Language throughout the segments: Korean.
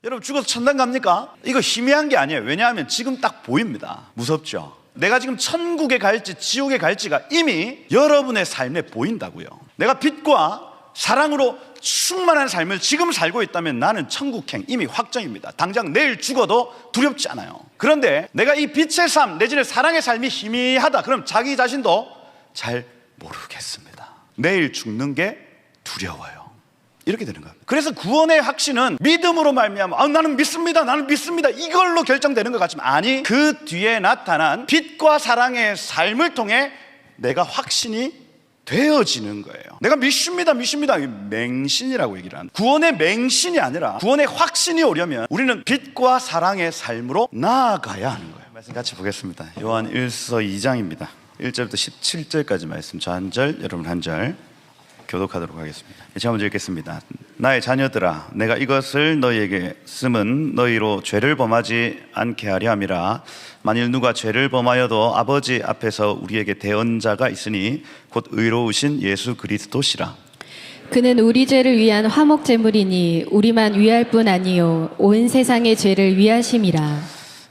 여러분 죽어서 천당 갑니까? 이거 희미한 게 아니에요. 왜냐하면 지금 딱 보입니다. 무섭죠? 내가 지금 천국에 갈지 지옥에 갈지가 이미 여러분의 삶에 보인다고요. 내가 빛과 사랑으로 충만한 삶을 지금 살고 있다면 나는 천국행 이미 확정입니다. 당장 내일 죽어도 두렵지 않아요. 그런데 내가 이 빛의 삶 내지는 사랑의 삶이 희미하다, 그럼 자기 자신도 잘 모르겠습니다. 내일 죽는 게 두려워요. 이렇게 되는 겁니다. 그래서 구원의 확신은 믿음으로 말미암아 나는 믿습니다, 나는 믿습니다, 이걸로 결정되는 것 같지만, 아니, 그 뒤에 나타난 빛과 사랑의 삶을 통해 내가 확신이 되어지는 거예요. 내가 믿습니다, 믿습니다, 맹신이라고 얘기를 하는, 구원의 맹신이 아니라 구원의 확신이 오려면 우리는 빛과 사랑의 삶으로 나아가야 하는 거예요. 말씀 같이 보겠습니다. 요한 1서 2장입니다 1절부터 17절까지 말씀, 저 한 절, 여러분 한 절 교독하도록 하겠습니다. 제가 먼저 읽겠습니다. 나의 자녀들아, 내가 이것을 너희에게 쓰면 너희로 죄를 범하지 않게 하려 함이라. 만일 누가 죄를 범하여도 아버지 앞에서 우리에게 대언자가 있으니 곧 의로우신 예수 그리스도시라. 그는 우리 죄를 위한 화목 제물이니 우리만 위할 뿐 아니요 온 세상의 죄를 위하심이라.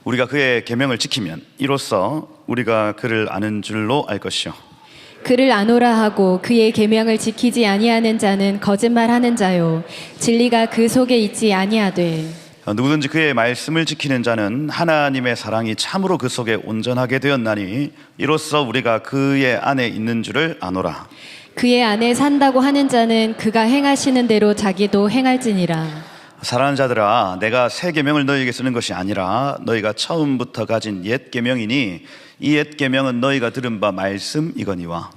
우리가 그의 계명을 지키면 이로써 우리가 그를 아는 줄로 알 것이요, 그를 아노라 하고 그의 계명을 지키지 아니하는 자는 거짓말하는 자요 진리가 그 속에 있지 아니하되, 누구든지 그의 말씀을 지키는 자는 하나님의 사랑이 참으로 그 속에 온전하게 되었나니 이로써 우리가 그의 안에 있는 줄을 아노라. 그의 안에 산다고 하는 자는 그가 행하시는 대로 자기도 행할지니라. 사랑하는 자들아, 내가 새 계명을 너희에게 쓰는 것이 아니라 너희가 처음부터 가진 옛 계명이니 이 옛 계명은 너희가 들은 바 말씀이거니와.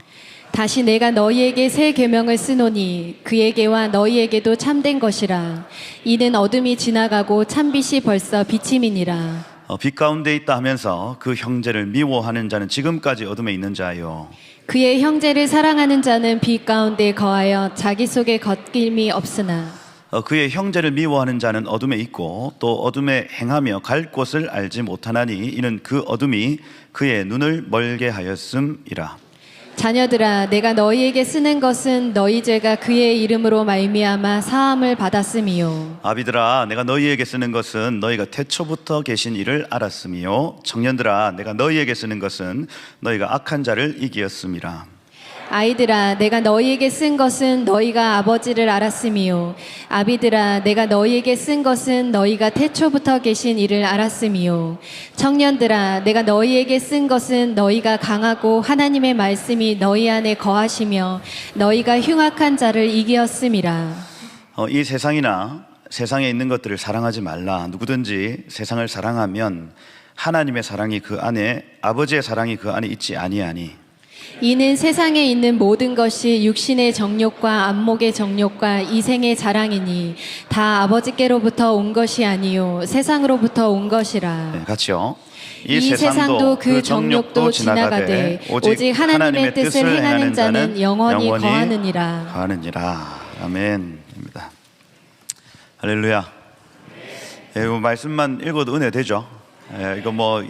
다시 내가 너희에게 새 계명을 쓰노니 그에게와 너희에게도 참된 것이라. 이는 어둠이 지나가고 참빛이 벌써 비침이니라. 빛 가운데 있다 하면서 그 형제를 미워하는 자는 지금까지 어둠에 있는 자요, 그의 형제를 사랑하는 자는 빛 가운데 거하여 자기 속에 겉길미 없으나, 그의 형제를 미워하는 자는 어둠에 있고 또 어둠에 행하며 갈 곳을 알지 못하나니 이는 그 어둠이 그의 눈을 멀게 하였음이라. 자녀들아, 내가 너희에게 쓰는 것은 너희 죄가 그의 이름으로 말미암아 사함을 받았음이요, 아비들아, 내가 너희에게 쓰는 것은 너희가 태초부터 계신 이를 알았음이요, 청년들아, 내가 너희에게 쓰는 것은 너희가 악한 자를 이기었음이라. 아이들아, 내가 너희에게 쓴 것은 너희가 아버지를 알았음이요, 아비들아, 내가 너희에게 쓴 것은 너희가 태초부터 계신 이를 알았음이요, 청년들아, 내가 너희에게 쓴 것은 너희가 강하고 하나님의 말씀이 너희 안에 거하시며 너희가 흉악한 자를 이기었음이라. 이 세상이나 세상에 있는 것들을 사랑하지 말라. 누구든지 세상을 사랑하면 하나님의 사랑이 그 안에, 아버지의 사랑이 그 안에 있지 아니하니. 이는 세상에 있는 모든 것이 육신의 정욕과 안목의 정욕과 이생의 자랑이니 다 아버지께로부터 온 것이 아니요 세상으로부터 온 것이라. 네, 같이요. 이 세상도 그 정욕도 지나가되 오직 하나님의 뜻을 행하는 자는 영원히 거하느니라. 거하느니라. 아멘입니다. 할렐루야. 이 말씀만 읽어도 은혜 되죠? 이거 뭐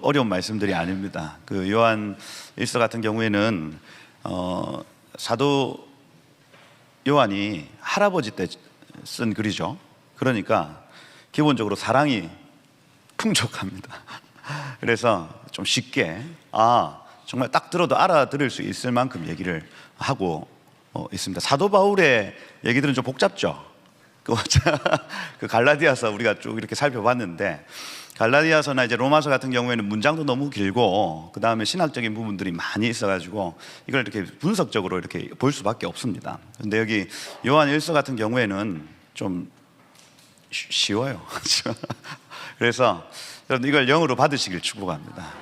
어려운 말씀들이 아닙니다. 그 요한 1서 같은 경우에는 사도 요한이 할아버지 때 쓴 글이죠. 그러니까 기본적으로 사랑이 풍족합니다. 그래서 좀 쉽게 정말 딱 들어도 알아들을 수 있을 만큼 얘기를 하고 있습니다. 사도 바울의 얘기들은 좀 복잡죠. 그 갈라디아서 우리가 쭉 이렇게 살펴봤는데, 갈라디아서나 이제 로마서 같은 경우에는 문장도 너무 길고 그 다음에 신학적인 부분들이 많이 있어가지고 이걸 이렇게 분석적으로 이렇게 볼 수밖에 없습니다. 근데 여기 요한 1서 같은 경우에는 좀 쉬워요. 그래서 여러분 이걸 영으로 받으시길 축복합니다.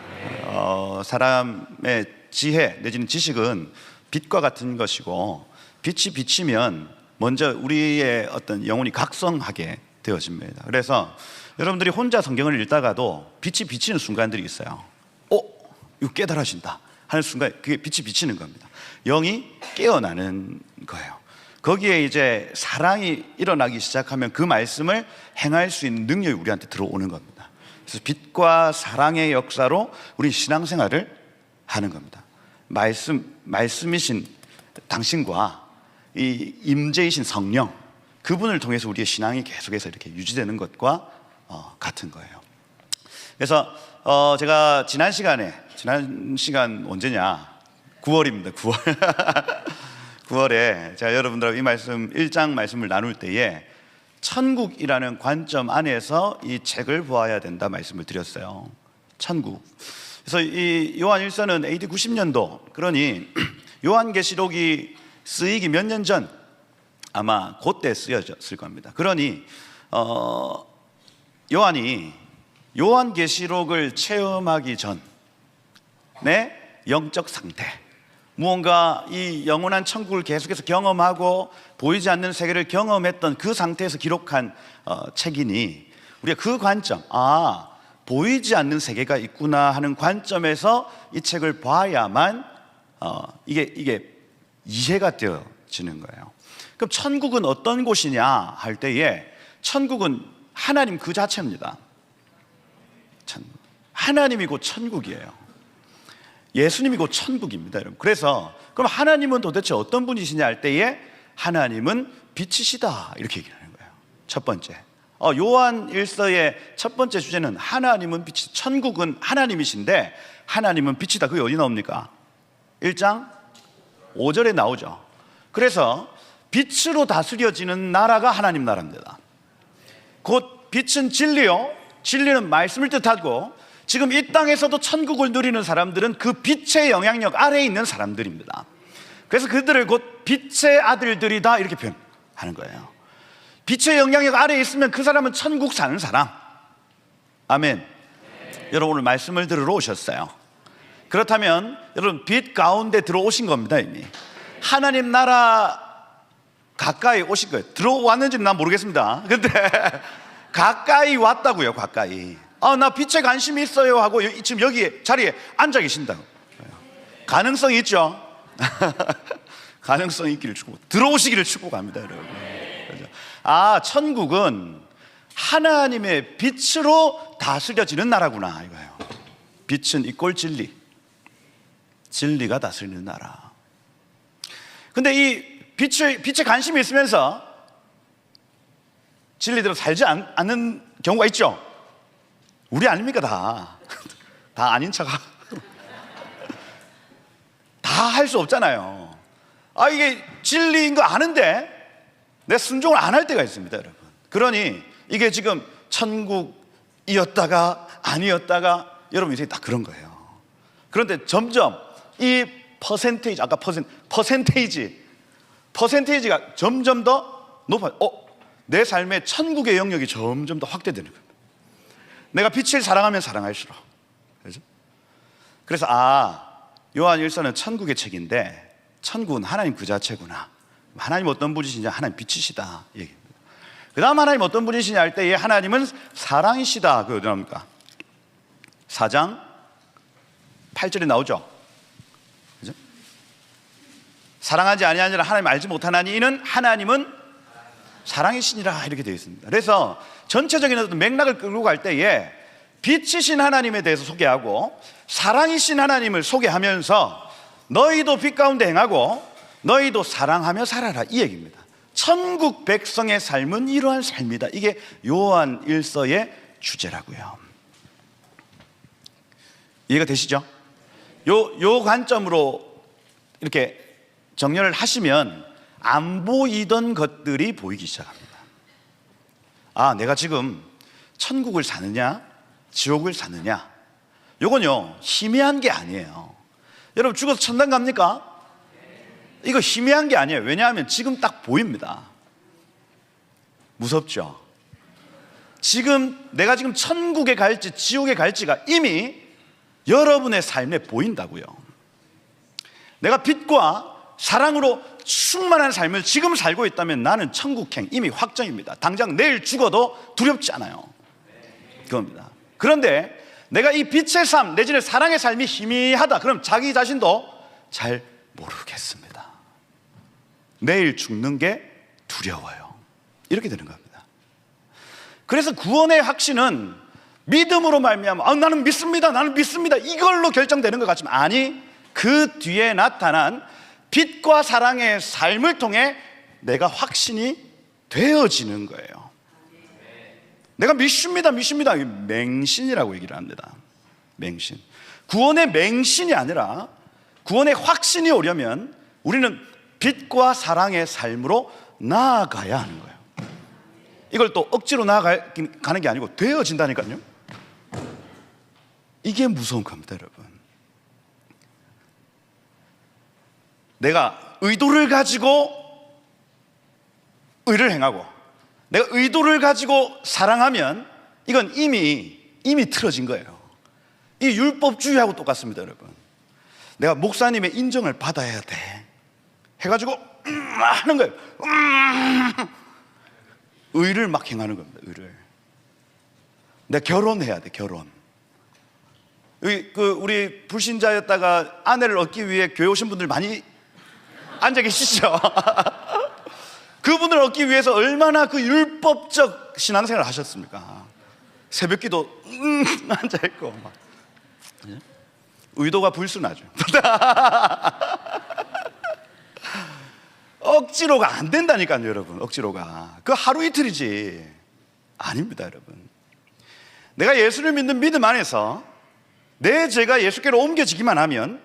사람의 지혜 내지는 지식은 빛과 같은 것이고, 빛이 비치면 먼저 우리의 어떤 영혼이 각성하게 되어집니다. 그래서 여러분들이 혼자 성경을 읽다가도 빛이 비치는 순간들이 있어요. 이거 깨달아진다 하는 순간 그게 빛이 비치는 겁니다. 영이 깨어나는 거예요. 거기에 이제 사랑이 일어나기 시작하면 그 말씀을 행할 수 있는 능력이 우리한테 들어오는 겁니다. 그래서 빛과 사랑의 역사로 우리 신앙생활을 하는 겁니다. 말씀이신 당신과 이 임재이신 성령, 그분을 통해서 우리의 신앙이 계속해서 이렇게 유지되는 것과 같은 거예요. 그래서 제가 지난 시간 언제냐? 9월입니다. 9월. 9월에 제가 여러분들하고 이 말씀 1장 말씀을 나눌 때에 천국이라는 관점 안에서 이 책을 보아야 된다 말씀을 드렸어요. 천국. 그래서 이 요한 1서는 AD 90년도, 그러니 요한계시록이 쓰이기 몇 년 전, 아마 그때 쓰여졌을 겁니다. 그러니 요한이 요한계시록을 체험하기 전에 영적 상태, 무언가 이 영원한 천국을 계속해서 경험하고 보이지 않는 세계를 경험했던 그 상태에서 기록한 책이니 우리가 그 관점, 보이지 않는 세계가 있구나 하는 관점에서 이 책을 봐야만 이게 이해가 되어지는 거예요. 그럼 천국은 어떤 곳이냐 할 때에 천국은 하나님 그 자체입니다. 하나님이 곧 천국이에요. 예수님이 곧 천국입니다, 여러분. 그래서 그럼 하나님은 도대체 어떤 분이시냐 할 때에 하나님은 빛이시다 이렇게 얘기하는 거예요. 첫 번째, 요한 1서의 첫 번째 주제는 하나님은 빛이, 천국은 하나님이신데 하나님은 빛이다. 그게 어디 나옵니까? 1장 5절에 나오죠. 그래서 빛으로 다스려지는 나라가 하나님 나라입니다. 곧 빛은 진리요, 진리는 말씀을 뜻하고 지금 이 땅에서도 천국을 누리는 사람들은 그 빛의 영향력 아래에 있는 사람들입니다. 그래서 그들을 곧 빛의 아들들이다 이렇게 표현하는 거예요. 빛의 영향력 아래에 있으면 그 사람은 천국 사는 사람. 아멘. 여러분 오늘 말씀을 들으러 오셨어요. 그렇다면 여러분 빛 가운데 들어오신 겁니다. 이미 하나님 나라 가까이 오신 거예요. 들어왔는지는 난 모르겠습니다. 근데 가까이 왔다고요. 가까이. 나 빛에 관심이 있어요 하고 지금 여기 자리에 앉아 계신다. 가능성이 있죠. 가능성이 있기를 축복, 들어오시기를 축복합니다, 여러분. 천국은 하나님의 빛으로 다스려지는 나라구나 이거예요. 빛은 이꼴 진리, 진리가 다스리는 나라. 근데 이 빛에 관심이 있으면서 진리대로 살지 않는 경우가 있죠. 우리 아닙니까? 다 아닌 척하. 다 할 수 없잖아요. 이게 진리인 거 아는데 내 순종을 안 할 때가 있습니다, 여러분. 그러니 이게 지금 천국이었다가 아니었다가 여러분 인생이 다 그런 거예요. 그런데 점점 이 퍼센테이지, 아까 퍼센테이지가 점점 더 높아요. 내 삶의 천국의 영역이 점점 더 확대되는 거예요. 내가 빛을 사랑하면 사랑할수록. 그렇죠? 그래서 요한 1서는 천국의 책인데 천국은 하나님 그 자체구나. 하나님 어떤 분이시냐? 하나님 빛이시다 얘기입니다. 그 다음 하나님 어떤 분이시냐 할 때에 하나님은 사랑이시다. 그게 어디 나옵니까? 4장 8절에 나오죠. 그죠? 사랑하지 아니하니라 하나님 알지 못하나니 이는 하나님은 사랑이시니라 이렇게 되어 있습니다. 그래서 전체적인 어떤 맥락을 끌고 갈 때에 빛이신 하나님에 대해서 소개하고 사랑이신 하나님을 소개하면서 너희도 빛 가운데 행하고 너희도 사랑하며 살아라 이 얘기입니다. 천국 백성의 삶은 이러한 삶이다. 이게 요한 1서의 주제라고요. 이해가 되시죠? 요 관점으로 이렇게 정렬을 하시면 안 보이던 것들이 보이기 시작합니다. 내가 지금 천국을 사느냐 지옥을 사느냐, 요건요 희미한 게 아니에요. 여러분 죽어서 천당 갑니까? 이거 희미한 게 아니에요. 왜냐하면 지금 딱 보입니다. 무섭죠? 내가 지금 천국에 갈지 지옥에 갈지가 이미 여러분의 삶에 보인다고요. 내가 빛과 사랑으로 충만한 삶을 지금 살고 있다면 나는 천국행 이미 확정입니다. 당장 내일 죽어도 두렵지 않아요. 그겁니다. 그런데 내가 이 빛의 삶 내지는 사랑의 삶이 희미하다, 그럼 자기 자신도 잘 모르겠습니다. 내일 죽는 게 두려워요. 이렇게 되는 겁니다. 그래서 구원의 확신은 믿음으로 말미암아 나는 믿습니다, 나는 믿습니다 이걸로 결정되는 것 같지만 아니, 그 뒤에 나타난 빛과 사랑의 삶을 통해 내가 확신이 되어지는 거예요. 내가 믿습니다, 믿습니다. 맹신이라고 얘기를 합니다. 맹신. 구원의 맹신이 아니라 구원의 확신이 오려면 우리는 빛과 사랑의 삶으로 나아가야 하는 거예요. 이걸 또 억지로 나아가는 게 아니고 되어진다니까요. 이게 무서운 겁니다, 여러분. 내가 의도를 가지고 의를 행하고 내가 의도를 가지고 사랑하면 이건 이미 틀어진 거예요. 이 율법주의하고 똑같습니다, 여러분. 내가 목사님의 인정을 받아야 돼 해가지고 하는 거예요. 의를 막 행하는 겁니다. 의를. 내가 결혼해야 돼. 결혼. 우리 불신자였다가 아내를 얻기 위해 교회 오신 분들 많이 앉아 계시죠? 그분을 얻기 위해서 얼마나 그 율법적 신앙생활을 하셨습니까? 새벽기도 앉아있고 막. 의도가 불순하죠. 억지로가 안 된다니까요, 여러분. 억지로가. 그 하루 이틀이지. 아닙니다, 여러분. 내가 예수를 믿는 믿음 안에서 내 죄가 예수께로 옮겨지기만 하면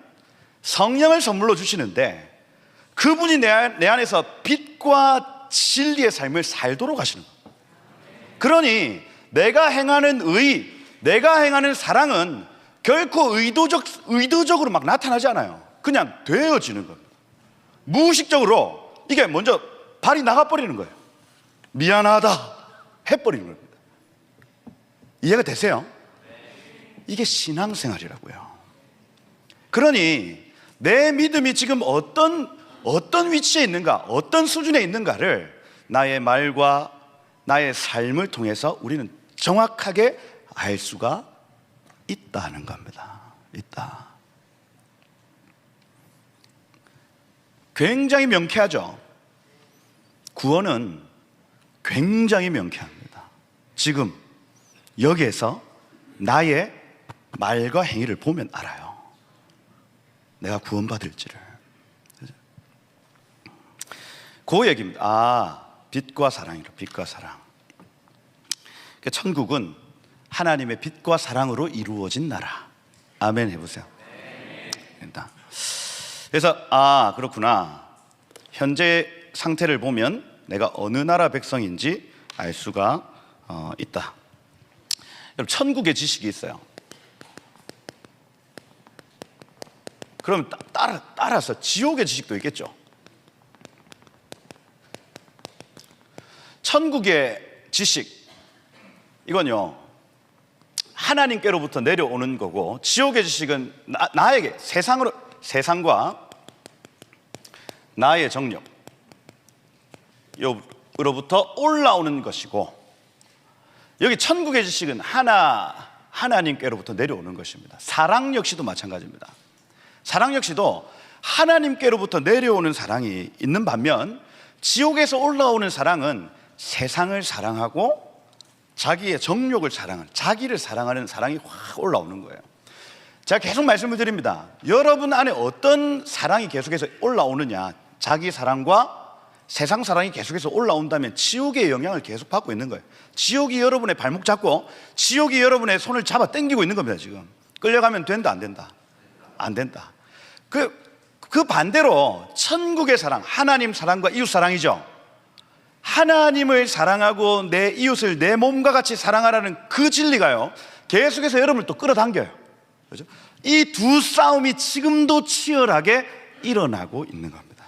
성령을 선물로 주시는데 그분이 내 안에서 빛과 진리의 삶을 살도록 하시는 거예요. 그러니 내가 행하는 의, 내가 행하는 사랑은 결코 의도적으로 막 나타나지 않아요. 그냥 되어지는 겁니다. 무의식적으로 이게 먼저 발이 나가버리는 거예요. 미안하다 해버리는 겁니다. 이해가 되세요? 이게 신앙생활이라고요. 그러니 내 믿음이 지금 어떤 위치에 있는가, 어떤 수준에 있는가를 나의 말과 나의 삶을 통해서 우리는 정확하게 알 수가 있다는 겁니다. 있다. 굉장히 명쾌하죠. 구원은 굉장히 명쾌합니다. 지금 여기에서 나의 말과 행위를 보면 알아요. 내가 구원받을지를. 그 얘기입니다. 빛과 사랑이라. 빛과 사랑. 천국은 하나님의 빛과 사랑으로 이루어진 나라. 아멘 해보세요. 그래서 그렇구나. 현재 상태를 보면 내가 어느 나라 백성인지 알 수가 있다. 여러분, 천국의 지식이 있어요. 그럼 따라서 지옥의 지식도 있겠죠. 천국의 지식, 이건요 하나님께로부터 내려오는 거고, 지옥의 지식은 나에게 세상과 나의 정력으로부터 올라오는 것이고, 여기 천국의 지식은 하나님께로부터 내려오는 것입니다. 사랑 역시도 마찬가지입니다. 사랑 역시도 하나님께로부터 내려오는 사랑이 있는 반면, 지옥에서 올라오는 사랑은 세상을 사랑하고 자기의 정욕을 사랑하는, 자기를 사랑하는 사랑이 확 올라오는 거예요. 제가 계속 말씀을 드립니다. 여러분 안에 어떤 사랑이 계속해서 올라오느냐, 자기 사랑과 세상 사랑이 계속해서 올라온다면 지옥의 영향을 계속 받고 있는 거예요. 지옥이 여러분의 발목 잡고 지옥이 여러분의 손을 잡아 당기고 있는 겁니다. 지금 끌려가면 된다, 안 된다? 안 된다. 그 반대로 천국의 사랑, 하나님 사랑과 이웃 사랑이죠. 하나님을 사랑하고 내 이웃을 내 몸과 같이 사랑하라는 그 진리가요 계속해서 여러분을 또 끌어당겨요. 그렇죠? 이 두 싸움이 지금도 치열하게 일어나고 있는 겁니다.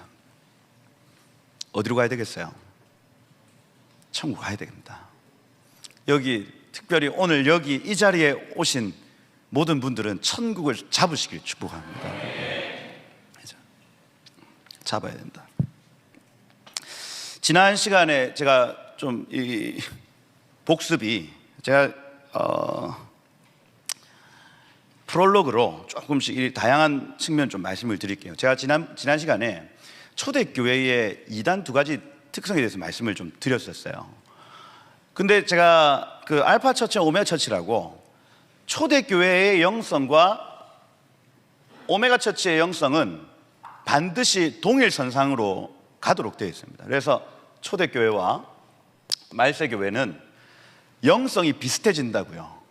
어디로 가야 되겠어요? 천국 가야 됩니다. 여기 특별히 오늘 여기 이 자리에 오신 모든 분들은 천국을 잡으시길 축복합니다. 그렇죠? 잡아야 된다. 지난 시간에 제가 좀 이 복습이, 제가 프롤로그로 조금씩 이 다양한 측면 좀 말씀을 드릴게요. 제가 지난 시간에 초대교회의 이단 두 가지 특성에 대해서 말씀을 좀 드렸었어요. 근데 제가 그 알파 처치, 오메가 처치라고 초대교회의 영성과 오메가 처치의 영성은 반드시 동일선상으로 가도록 되어 있습니다. 그래서 초대교회와 말세교회는 영성이 비슷해진다고요.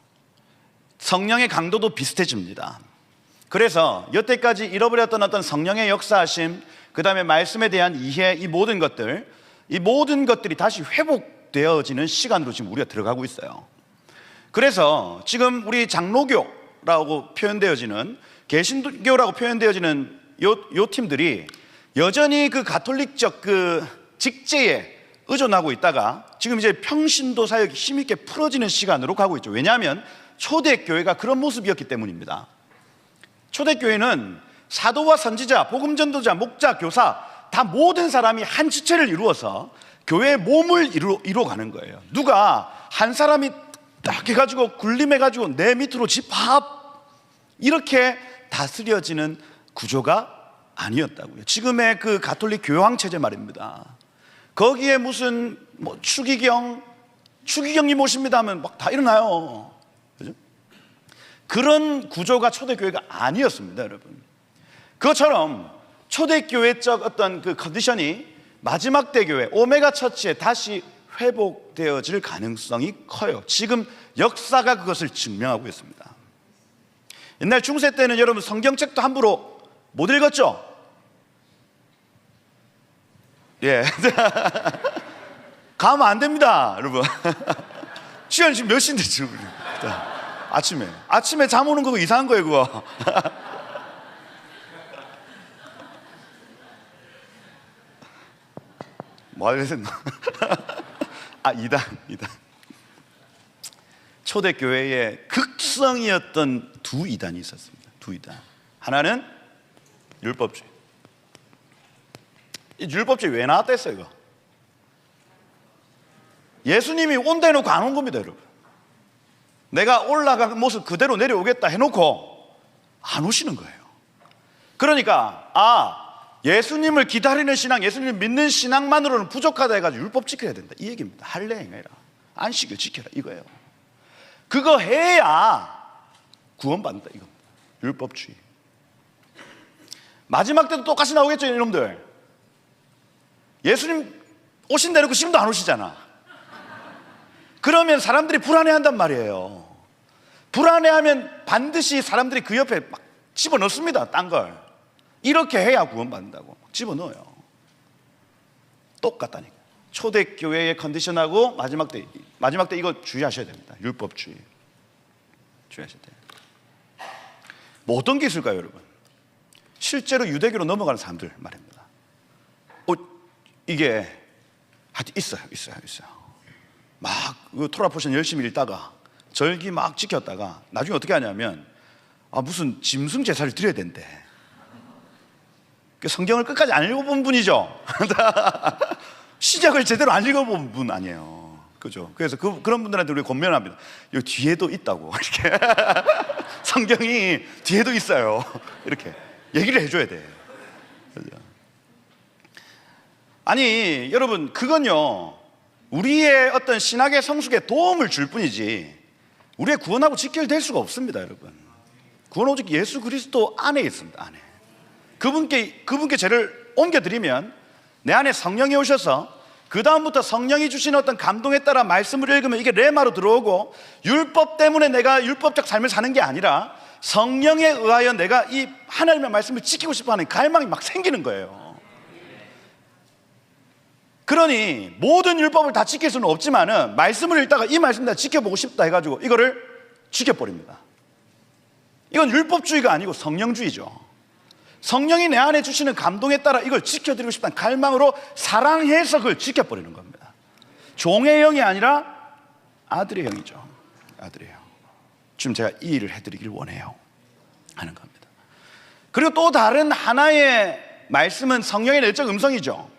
성령의 강도도 비슷해집니다. 그래서 여태까지 잃어버렸던 어떤 성령의 역사하심, 그 다음에 말씀에 대한 이해, 이 모든 것들이 다시 회복되어지는 시간으로 지금 우리가 들어가고 있어요. 그래서 지금 우리 장로교라고 표현되어지는, 개신교라고 표현되어지는 요 팀들이 여전히 그 가톨릭적 그 직제에 의존하고 있다가 지금 이제 평신도 사역이 힘있게 풀어지는 시간으로 가고 있죠. 왜냐하면 초대교회가 그런 모습이었기 때문입니다. 초대교회는 사도와 선지자, 복음전도자, 목자, 교사 다 모든 사람이 한 지체를 이루어서 교회의 몸을 이루어가는 거예요. 누가 한 사람이 딱 해가지고 군림해가지고 내 밑으로 집합 이렇게 다스려지는 구조가 아니었다고요. 지금의 그 가톨릭 교황 체제 말입니다. 거기에 무슨 뭐 추기경님 모십니다 하면 막 다 일어나요. 그죠? 그런 구조가 초대교회가 아니었습니다, 여러분. 그것처럼 초대교회적 어떤 그 컨디션이 마지막 대교회 오메가 처치에 다시 회복되어질 가능성이 커요. 지금 역사가 그것을 증명하고 있습니다. 옛날 중세 때는 여러분 성경책도 함부로 못 읽었죠? 예. 가면 안 됩니다, 여러분. 시간 지금 몇 시인데 지금. 아침에 잠 오는 거 이상한 거예요, 그거. 뭐 하려고 했나? 이단. 초대교회의 극성이었던 두 이단이 있었습니다. 두 이단. 하나는 율법주의. 이 율법주의 왜 나왔다 했어요, 이거? 예수님이 온다 해놓고 안 온 겁니다, 여러분. 내가 올라간 모습 그대로 내려오겠다 해놓고 안 오시는 거예요. 그러니까 예수님을 기다리는 신앙, 예수님을 믿는 신앙만으로는 부족하다 해가지고 율법 지켜야 된다, 이 얘기입니다. 할례 행해라, 안식을 지켜라, 이거예요. 그거 해야 구원받는다, 이겁니다. 율법주의. 마지막 때도 똑같이 나오겠죠, 여러분들. 예수님 오신다 해놓고 지금도 안 오시잖아. 그러면 사람들이 불안해한단 말이에요. 불안해하면 반드시 사람들이 그 옆에 막 집어넣습니다, 딴 걸. 이렇게 해야 구원받는다고 집어넣어요. 똑같다니까. 초대교회의 컨디션하고 마지막 때 이거 주의하셔야 됩니다. 율법주의 주의하셔야 돼요. 뭐 어떤 게 있을까요, 여러분? 실제로 유대교로 넘어가는 사람들 말입니다. 이게 하여튼 있어요. 막 토라 포션 열심히 읽다가 절기 막 지켰다가 나중에 어떻게 하냐면 무슨 짐승 제사를 드려야 된대. 성경을 끝까지 안 읽어본 분이죠. 시작을 제대로 안 읽어본 분 아니에요. 그죠? 그래서 그런 분들한테 우리 권면합니다. 여기 뒤에도 있다고. 이렇게 성경이 뒤에도 있어요. 이렇게 얘기를 해줘야 돼. 그죠? 아니 여러분, 그건요 우리의 어떤 신학의 성숙에 도움을 줄 뿐이지 우리의 구원하고 직결될 수가 없습니다, 여러분. 구원 오직 예수 그리스도 안에 있습니다. 안에 그분께 죄를 옮겨드리면 내 안에 성령이 오셔서 그 다음부터 성령이 주신 어떤 감동에 따라 말씀을 읽으면 이게 레마로 들어오고, 율법 때문에 내가 율법적 삶을 사는 게 아니라 성령에 의하여 내가 이 하나님의 말씀을 지키고 싶어하는 갈망이 막 생기는 거예요. 그러니 모든 율법을 다 지킬 수는 없지만은 말씀을 읽다가 이 말씀 다 지켜보고 싶다 해가지고 이거를 지켜버립니다. 이건 율법주의가 아니고 성령주의죠. 성령이 내 안에 주시는 감동에 따라 이걸 지켜드리고 싶다는 갈망으로 사랑해서 그걸 지켜버리는 겁니다. 종의 영이 아니라 아들의 영이죠. 아들의 영. 지금 제가 이 일을 해드리길 원해요 하는 겁니다. 그리고 또 다른 하나의 말씀은 성령의 내적 음성이죠.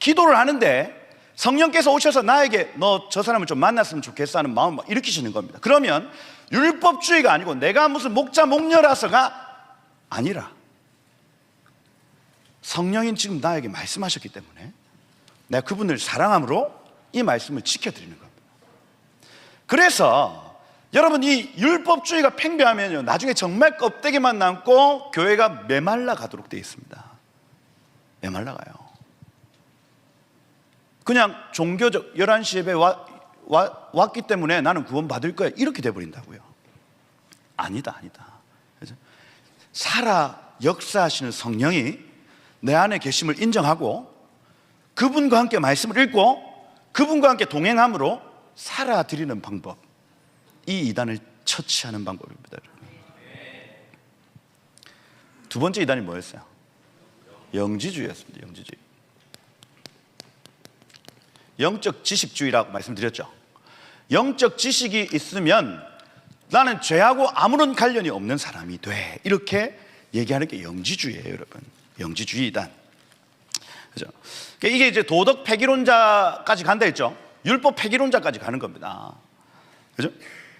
기도를 하는데 성령께서 오셔서 나에게 너 저 사람을 좀 만났으면 좋겠어 하는 마음을 막 일으키시는 겁니다. 그러면 율법주의가 아니고 내가 무슨 목자 목녀라서가 아니라 성령인 지금 나에게 말씀하셨기 때문에 내가 그분을 사랑함으로 이 말씀을 지켜드리는 겁니다. 그래서 여러분, 이 율법주의가 팽배하면요 나중에 정말 껍데기만 남고 교회가 메말라 가도록 되어 있습니다. 메말라 가요. 그냥 종교적 11시 예배 왔기 때문에 나는 구원 받을 거야, 이렇게 돼버린다고요. 아니다. 그죠? 살아 역사하시는 성령이 내 안에 계심을 인정하고 그분과 함께 말씀을 읽고 그분과 함께 동행함으로 살아드리는 방법, 이 이단을 처치하는 방법입니다. 두 번째 이단이 뭐였어요? 영지주의였습니다. 영지주의. 영적 지식주의라고 말씀드렸죠. 영적 지식이 있으면 나는 죄하고 아무런 관련이 없는 사람이 돼, 이렇게 얘기하는 게 영지주의예요, 여러분. 영지주의 이단. 그죠? 이게 이제 도덕 폐기론자까지 간다 했죠. 율법 폐기론자까지 가는 겁니다. 그죠?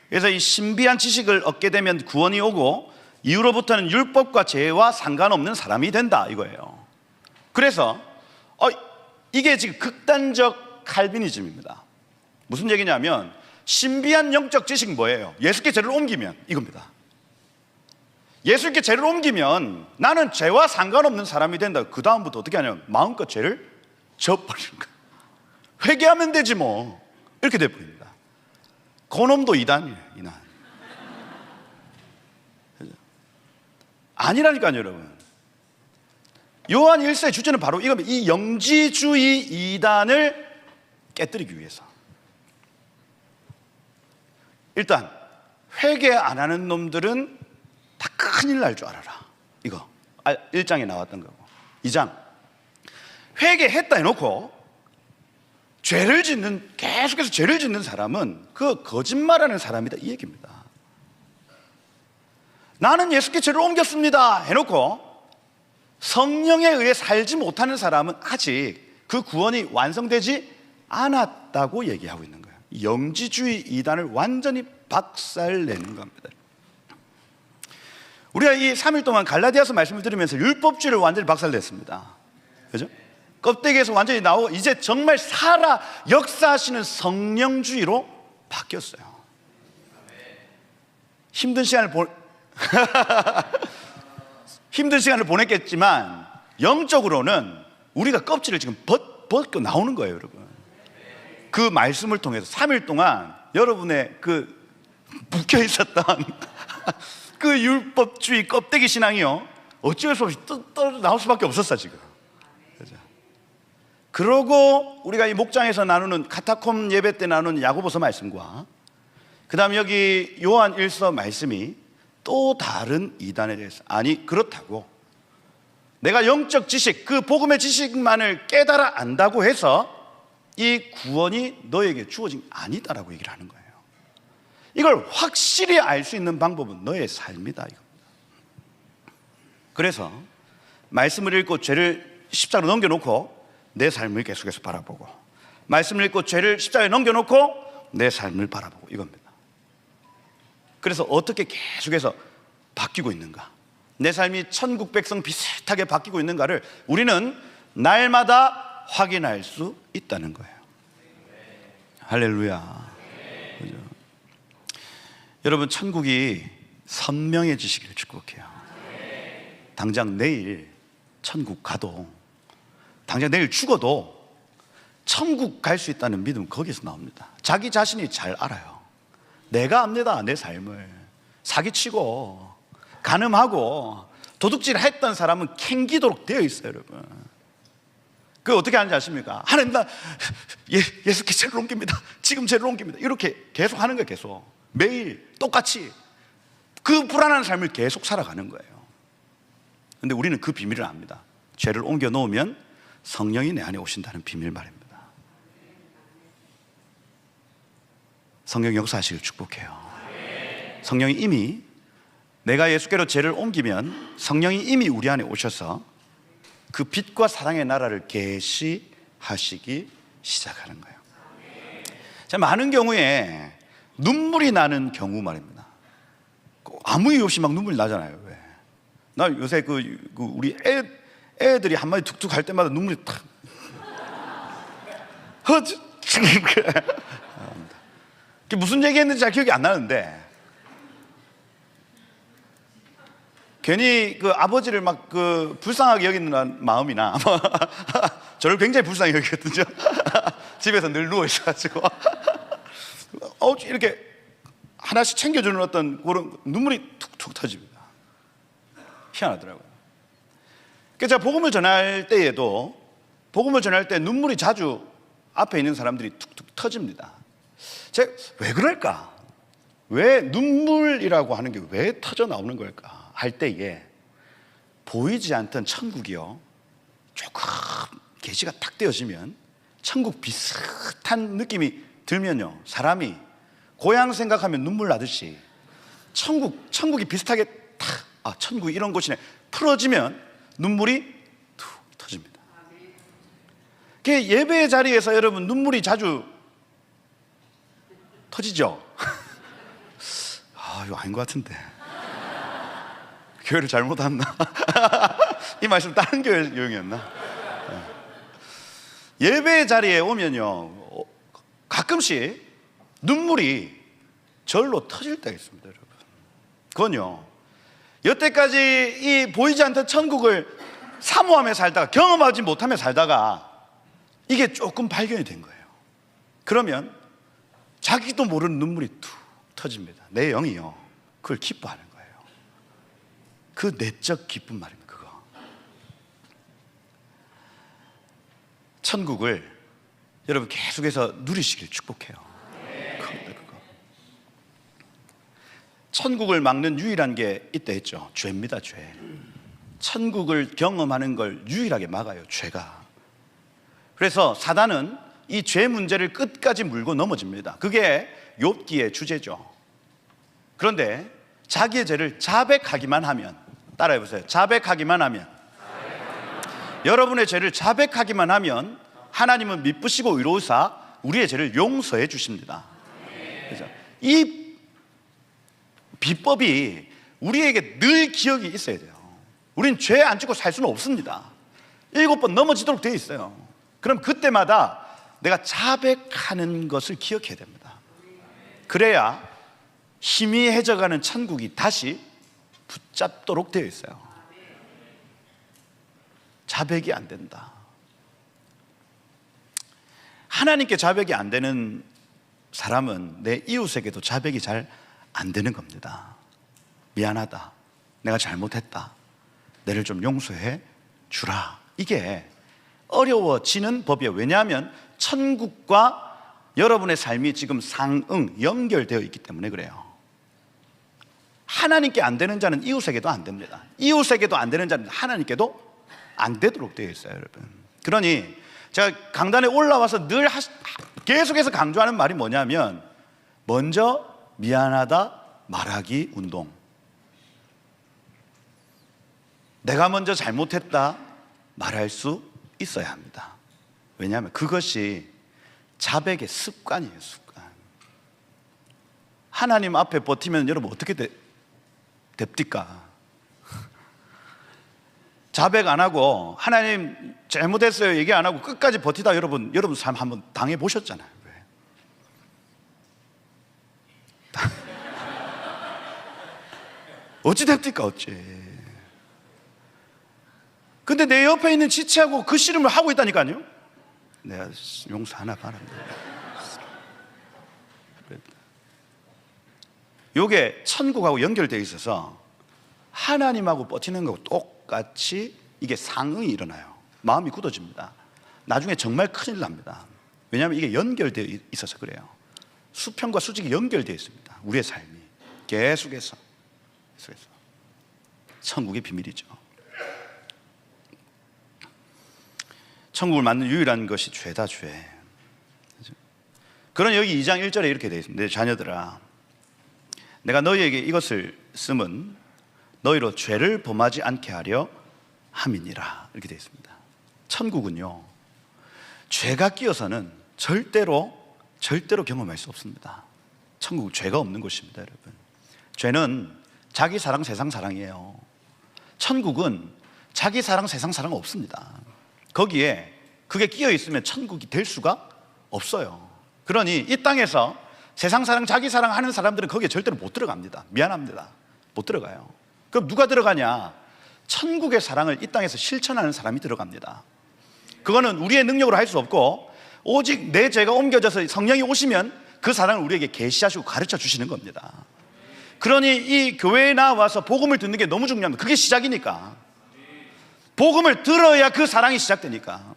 그래서 이 신비한 지식을 얻게 되면 구원이 오고 이후로부터는 율법과 죄와 상관없는 사람이 된다, 이거예요. 그래서 이게 지금 극단적 칼비니즘입니다. 무슨 얘기냐면 신비한 영적 지식은 뭐예요? 예수께 죄를 옮기면 이겁니다. 예수께 죄를 옮기면 나는 죄와 상관없는 사람이 된다. 그 다음부터 어떻게 하냐면 마음껏 죄를 져버리는 거예요. 회개하면 되지 뭐, 이렇게 돼버립니다. 그놈도 이단이에요, 이단. 아니라니까요, 여러분. 요한 1세의 주제는 바로 이겁니다. 이 영지주의 이단을 깨뜨리기 위해서. 일단 회개 안 하는 놈들은 다 큰일 날 줄 알아라, 이거 1장에 나왔던 거고. 2장 회개했다 해놓고 계속해서 죄를 짓는 사람은 그 거짓말하는 사람이다, 이 얘기입니다. 나는 예수께 죄를 옮겼습니다 해놓고 성령에 의해 살지 못하는 사람은 아직 그 구원이 완성되지 않았다고 얘기하고 있는 거예요. 영지주의 이단을 완전히 박살내는 겁니다. 우리가 이 3일 동안 갈라디아서 말씀을 들으면서 율법주의를 완전히 박살냈습니다. 그죠? 껍데기에서 완전히 나오고 이제 정말 살아 역사하시는 성령주의로 바뀌었어요. 힘든 시간을 보냈겠지만 영적으로는 우리가 껍질을 지금 벗고 나오는 거예요, 여러분. 그 말씀을 통해서 3일 동안 여러분의 그 묶여 있었던 그 율법주의 껍데기 신앙이요, 어쩔 수 없이 떨어져 나올 수밖에 없었어 지금. 그죠? 그러고 우리가 이 목장에서 나누는 카타콤 예배 때 나누는 야고보서 말씀과 그 다음에 여기 요한 1서 말씀이 또 다른 이단에 대해서, 아니 그렇다고 내가 영적 지식, 그 복음의 지식만을 깨달아 안다고 해서 이 구원이 너에게 주어진 게 아니다라고 얘기를 하는 거예요. 이걸 확실히 알 수 있는 방법은 너의 삶이다, 이겁니다. 그래서 말씀을 읽고 죄를 십자가로 넘겨놓고 내 삶을 계속해서 바라보고, 말씀을 읽고 죄를 십자가에 넘겨놓고 내 삶을 바라보고, 이겁니다. 그래서 어떻게 계속해서 바뀌고 있는가, 내 삶이 천국 백성 비슷하게 바뀌고 있는가를 우리는 날마다 확인할 수 있다는 거예요. 할렐루야. 그죠? 여러분, 천국이 선명해지시기를 축복해요. 당장 내일 천국 가도, 당장 내일 죽어도 천국 갈 수 있다는 믿음은 거기서 나옵니다. 자기 자신이 잘 알아요. 내가 압니다. 내 삶을 사기치고 간음하고 도둑질 했던 사람은 캥기도록 되어 있어요, 여러분. 그 어떻게 하는지 아십니까? 하나님, 나 예수께 죄를 옮깁니다. 지금 죄를 옮깁니다. 이렇게 계속 하는 거예요. 계속 매일 똑같이 그 불안한 삶을 계속 살아가는 거예요. 근데 우리는 그 비밀을 압니다. 죄를 옮겨 놓으면 성령이 내 안에 오신다는 비밀 말입니다. 성령 역사하시길 축복해요. 성령이 이미, 내가 예수께로 죄를 옮기면 성령이 이미 우리 안에 오셔서 그 빛과 사랑의 나라를 계시하시기 시작하는 거예요. 자, 많은 경우에 눈물이 나는 경우 말입니다. 아무 이유 없이 막 눈물이 나잖아요. 왜? 나 요새 우리 애들이 한마디 툭툭 할 때마다 눈물이 탁. 무슨 얘기했는지 잘 기억이 안 나는데, 괜히 그 아버지를 막 불쌍하게 여기는 마음이나 저를 굉장히 불쌍히 여기거든요. 집에서 늘 누워 있어가지고 이렇게 하나씩 챙겨주는 어떤 그런 눈물이 툭툭 터집니다. 희한하더라고요. 그래서 제가 복음을 전할 때에도 복음을 전할 때 눈물이 자주 앞에 있는 사람들이 툭툭 터집니다. 제가 왜 그럴까? 왜 눈물이라고 하는 게 왜 터져 나오는 걸까? 할 때에 보이지 않던 천국이요, 조금 계시가 탁 되어지면 천국 비슷한 느낌이 들면요, 사람이 고향 생각하면 눈물 나듯이 천국이 비슷하게 탁, 천국이 이런 곳이네 풀어지면 눈물이 툭 터집니다. 그 예배 자리에서 여러분 눈물이 자주 터지죠? 이거 아닌 것 같은데 교회를 잘못 왔나? 이 말씀 다른 교회 유형이었나? 예배 자리에 오면요, 가끔씩 눈물이 절로 터질 때가 있습니다, 여러분. 그건요, 여태까지 이 보이지 않던 천국을 사모하며 살다가, 경험하지 못하며 살다가 이게 조금 발견이 된 거예요. 그러면 자기도 모르는 눈물이 툭 터집니다. 내 영이요, 그걸 기뻐하는 거예요. 그 내적 기쁨 말입니다. 그거. 천국을 여러분 계속해서 누리시길 축복해요. 그거. 천국을 막는 유일한 게 있다 했죠. 죄입니다, 죄. 천국을 경험하는 걸 유일하게 막아요, 죄가. 그래서 사단은 이 죄 문제를 끝까지 물고 넘어집니다. 그게 욥기의 주제죠. 그런데 자기의 죄를 자백하기만 하면, 따라해보세요. 자백하기만 하면, 여러분의 죄를 자백하기만 하면 하나님은 미쁘시고 의로우사 우리의 죄를 용서해 주십니다. 그래서 이 비법이 우리에게 늘 기억이 있어야 돼요. 우린 죄 안 짓고 살 수는 없습니다. 7번 넘어지도록 되어 있어요. 그럼 그때마다 내가 자백하는 것을 기억해야 됩니다. 그래야 희미해져가는 천국이 다시 붙잡도록 되어 있어요. 자백이 안 된다. 하나님께 자백이 안 되는 사람은 내 이웃에게도 자백이 잘 안 되는 겁니다. 미안하다, 내가 잘못했다, 내를 좀 용서해 주라. 이게 어려워지는 법이에요. 왜냐하면 천국과 여러분의 삶이 지금 상응, 연결되어 있기 때문에 그래요. 하나님께 안 되는 자는 이웃에게도 안 됩니다. 이웃에게도 안 되는 자는 하나님께도 안 되도록 되어 있어요, 여러분. 그러니 제가 강단에 올라와서 늘 계속해서 강조하는 말이 뭐냐면, 먼저 미안하다 말하기 운동. 내가 먼저 잘못했다 말할 수 있어야 합니다. 왜냐하면 그것이 자백의 습관이에요, 습관. 하나님 앞에 버티면 여러분 어떻게 됩니까? 자백 안 하고 하나님 잘못했어요 얘기 안 하고 끝까지 버티다 여러분 삶 한번 당해 보셨잖아요. 어찌 됩니까, 어찌. 근데 내 옆에 있는 지체하고 그 씨름을 하고 있다니까요. 내가 용서하나 바랍니다. 요게 천국하고 연결되어 있어서 하나님하고 버티는 거하고 똑같이 이게 상응이 일어나요. 마음이 굳어집니다. 나중에 정말 큰일 납니다. 왜냐하면 이게 연결되어 있어서 그래요. 수평과 수직이 연결되어 있습니다. 우리의 삶이 계속해서 천국의 비밀이죠. 천국을 맞는 유일한 것이 죄다, 죄. 그런 여기 2장 1절에 이렇게 되어 있습니다. 내 자녀들아, 내가 너희에게 이것을 쓰면 너희로 죄를 범하지 않게 하려 함이니라. 이렇게 되어 있습니다. 천국은요, 죄가 끼어서는 절대로 경험할 수 없습니다. 천국은 죄가 없는 곳입니다, 여러분. 죄는 자기 사랑, 세상 사랑이에요. 천국은 자기 사랑, 세상 사랑 없습니다. 거기에 그게 끼어 있으면 천국이 될 수가 없어요. 그러니 이 땅에서 세상 사랑, 자기 사랑 하는 사람들은 거기에 절대로 못 들어갑니다. 미안합니다. 못 들어가요. 그럼 누가 들어가냐? 천국의 사랑을 이 땅에서 실천하는 사람이 들어갑니다. 그거는 우리의 능력으로 할 수 없고 오직 내 죄가 옮겨져서 성령이 오시면 그 사랑을 우리에게 계시하시고 가르쳐 주시는 겁니다. 그러니 이 교회에 나와서 복음을 듣는 게 너무 중요합니다. 그게 시작이니까. 복음을 들어야 그 사랑이 시작되니까.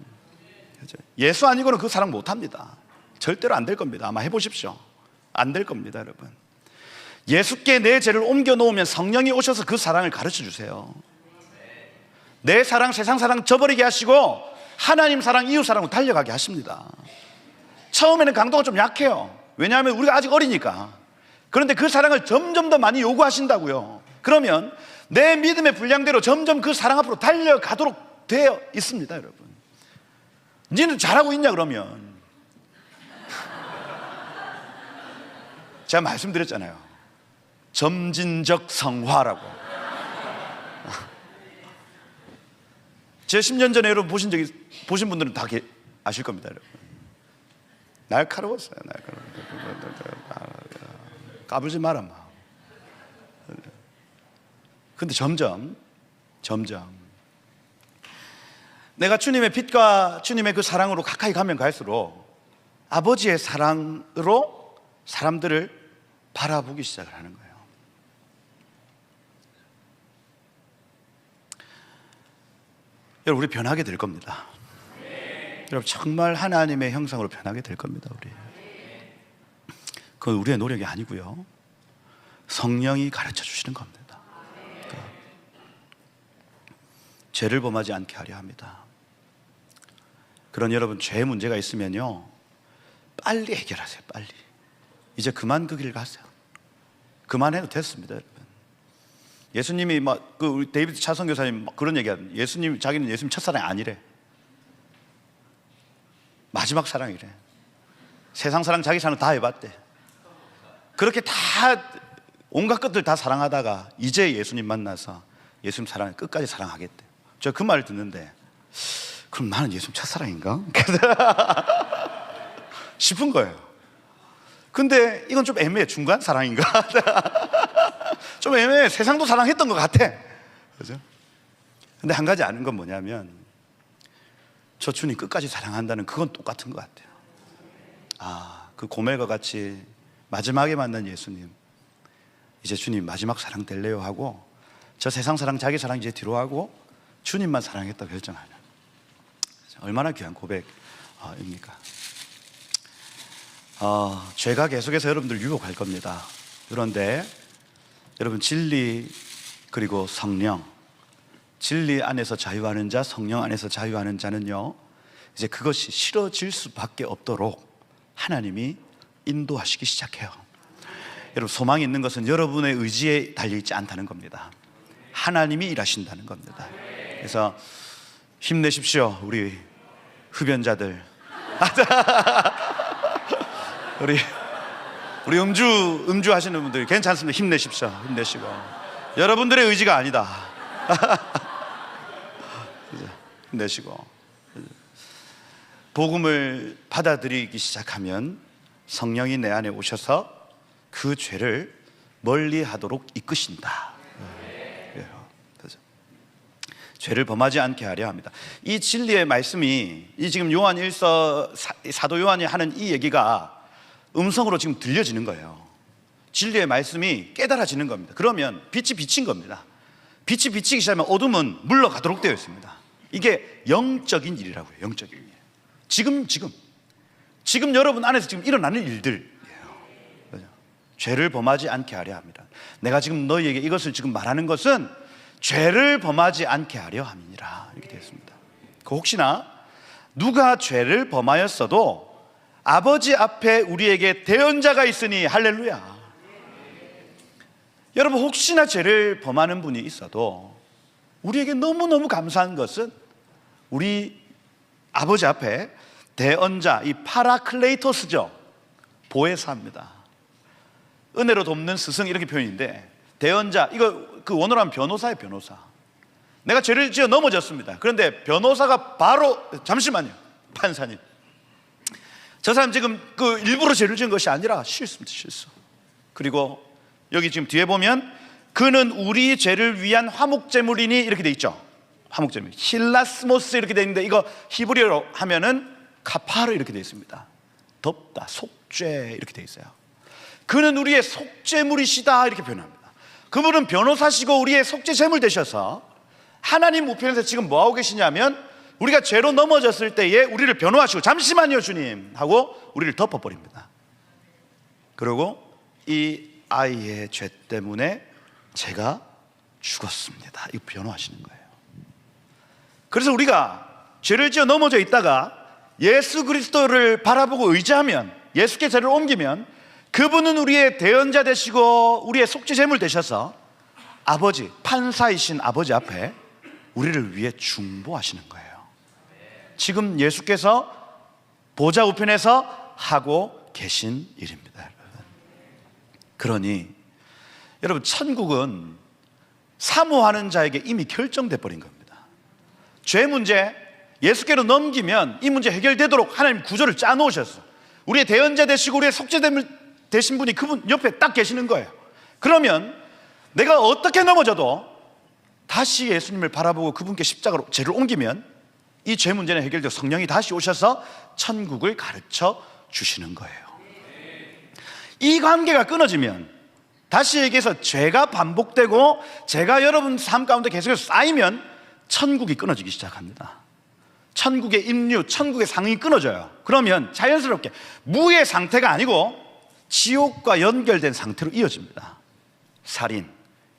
예수 아니고는 그 사랑 못합니다. 절대로 안 될 겁니다. 아마 해보십시오. 안 될 겁니다, 여러분. 예수께 내 죄를 옮겨 놓으면 성령이 오셔서 그 사랑을 가르쳐 주세요. 내 사랑, 세상 사랑 저버리게 하시고 하나님 사랑, 이웃 사랑으로 달려가게 하십니다. 처음에는 강도가 좀 약해요. 왜냐하면 우리가 아직 어리니까. 그런데 그 사랑을 점점 더 많이 요구하신다고요. 그러면 내 믿음의 분량대로 점점 그 사랑 앞으로 달려가도록 되어 있습니다, 여러분. 니는 잘하고 있냐 그러면. 제가 말씀드렸잖아요. 점진적 성화라고. 제 10년 전에 여러분 보신 분들은 다 아실 겁니다, 여러분. 날카로웠어요. 까불지 마라, 마. 근데 점점 내가 주님의 빛과 주님의 그 사랑으로 가까이 가면 갈수록 아버지의 사랑으로 사람들을 바라보기 시작을 하는 거예요. 여러분, 우리 변하게 될 겁니다. 여러분, 정말 하나님의 형상으로 변하게 될 겁니다. 그건 우리의 노력이 아니고요, 성령이 가르쳐 주시는 겁니다. 그러니까 죄를 범하지 않게 하려 합니다. 그런 여러분, 죄 문제가 있으면요, 빨리 해결하세요. 빨리. 이제 그만 그 길을 가세요. 그만해도 됐습니다, 여러분. 예수님이 우리 데이비드 차 선교사님 그런 얘기하는, 자기는 예수님 첫사랑이 아니래. 마지막 사랑이래. 세상 사랑, 자기 사랑 다 해봤대. 그렇게 다 온갖 것들 다 사랑하다가 이제 예수님 만나서 예수님 사랑을 끝까지 사랑하겠대. 제가 그 말을 듣는데, 그럼 나는 예수님 첫사랑인가? 싶은 거예요. 근데 이건 좀 애매해. 중간 사랑인가? 좀 애매해. 세상도 사랑했던 것 같아. 그죠? 근데 한 가지 아는 건 뭐냐면, 저 주님 끝까지 사랑한다는 그건 똑같은 것 같아요. 그 고멜과 같이 마지막에 만난 예수님, 이제 주님 마지막 사랑 될래요 하고, 저 세상 사랑, 자기 사랑 이제 뒤로 하고 주님만 사랑했다고 결정하는, 얼마나 귀한 고백입니까? 죄가 계속해서 여러분들 유혹할 겁니다. 그런데 여러분, 진리 그리고 성령, 진리 안에서 자유하는 자, 성령 안에서 자유하는 자는요, 이제 그것이 싫어질 수밖에 없도록 하나님이 인도하시기 시작해요. 여러분, 소망이 있는 것은 여러분의 의지에 달려있지 않다는 겁니다. 하나님이 일하신다는 겁니다. 그래서 힘내십시오, 우리 흡연자들. 우리 음주 하시는 분들 괜찮습니다. 힘내십시오. 힘내시고. 여러분들의 의지가 아니다. 힘내시고. 복음을 받아들이기 시작하면 성령이 내 안에 오셔서 그 죄를 멀리 하도록 이끄신다. 죄를 범하지 않게 하려 합니다. 이 진리의 말씀이, 이 지금 요한 1서 사도 요한이 하는 이 얘기가 음성으로 지금 들려지는 거예요. 진리의 말씀이 깨달아지는 겁니다. 그러면 빛이 비친 겁니다. 빛이 비치기 시작하면 어둠은 물러가도록 되어 있습니다. 이게 영적인 일이라고요. 영적인 일. 지금 여러분 안에서 지금 일어나는 일들이에요. 죄를 범하지 않게 하려 합니다. 내가 지금 너희에게 이것을 지금 말하는 것은 죄를 범하지 않게 하려 함이니라, 이렇게 되어 있습니다. 혹시나 누가 죄를 범하였어도 아버지 앞에 우리에게 대언자가 있으니, 할렐루야. 여러분, 혹시나 죄를 범하는 분이 있어도 우리에게 너무너무 감사한 것은 우리 아버지 앞에 대언자, 이 파라클레이토스죠. 보혜사입니다. 은혜로 돕는 스승, 이렇게 표현인데, 대언자, 이거 그 원어로 하면 변호사예요. 변호사. 내가 죄를 지어 넘어졌습니다. 그런데 변호사가 바로, 잠시만요, 판사님, 저 사람 지금 그 일부러 죄를 지은 것이 아니라 실수입니다. 실수. 그리고 여기 지금 뒤에 보면 그는 우리 죄를 위한 화목제물이니, 이렇게 돼 있죠. 화목제물, 힐라스모스, 이렇게 돼 있는데, 이거 히브리어로 하면은 카파르 이렇게 되어 있습니다. 덮다, 속죄 이렇게 되어 있어요. 그는 우리의 속죄물이시다 이렇게 표현합니다. 그분은 변호사시고 우리의 속죄제물 되셔서 하나님 우편에서 지금 뭐하고 계시냐면 우리가 죄로 넘어졌을 때에 우리를 변호하시고 잠시만요 주님 하고 우리를 덮어버립니다. 그리고 이 아이의 죄 때문에 제가 죽었습니다. 이거 변호하시는 거예요. 그래서 우리가 죄를 지어 넘어져 있다가 예수 그리스도를 바라보고 의지하면, 예수께 죄를 옮기면 그분은 우리의 대언자 되시고 우리의 속죄제물 되셔서 아버지, 판사이신 아버지 앞에 우리를 위해 중보하시는 거예요. 지금 예수께서 보좌 우편에서 하고 계신 일입니다, 여러분. 그러니 여러분, 천국은 사모하는 자에게 이미 결정돼 버린 겁니다. 죄 문제 예수께로 넘기면 이 문제 해결되도록 하나님 구조를 짜놓으셨어. 우리의 대언자 되시고 우리의 속죄제물 되신 분이 그분 옆에 딱 계시는 거예요. 그러면 내가 어떻게 넘어져도 다시 예수님을 바라보고 그분께 십자가로 죄를 옮기면 이 죄 문제는 해결되고 성령이 다시 오셔서 천국을 가르쳐 주시는 거예요. 이 관계가 끊어지면, 다시 얘기해서 죄가 반복되고 죄가 여러분 삶 가운데 계속해서 쌓이면 천국이 끊어지기 시작합니다. 천국의 인류, 천국의 상이 끊어져요. 그러면 자연스럽게 무의 상태가 아니고 지옥과 연결된 상태로 이어집니다. 살인,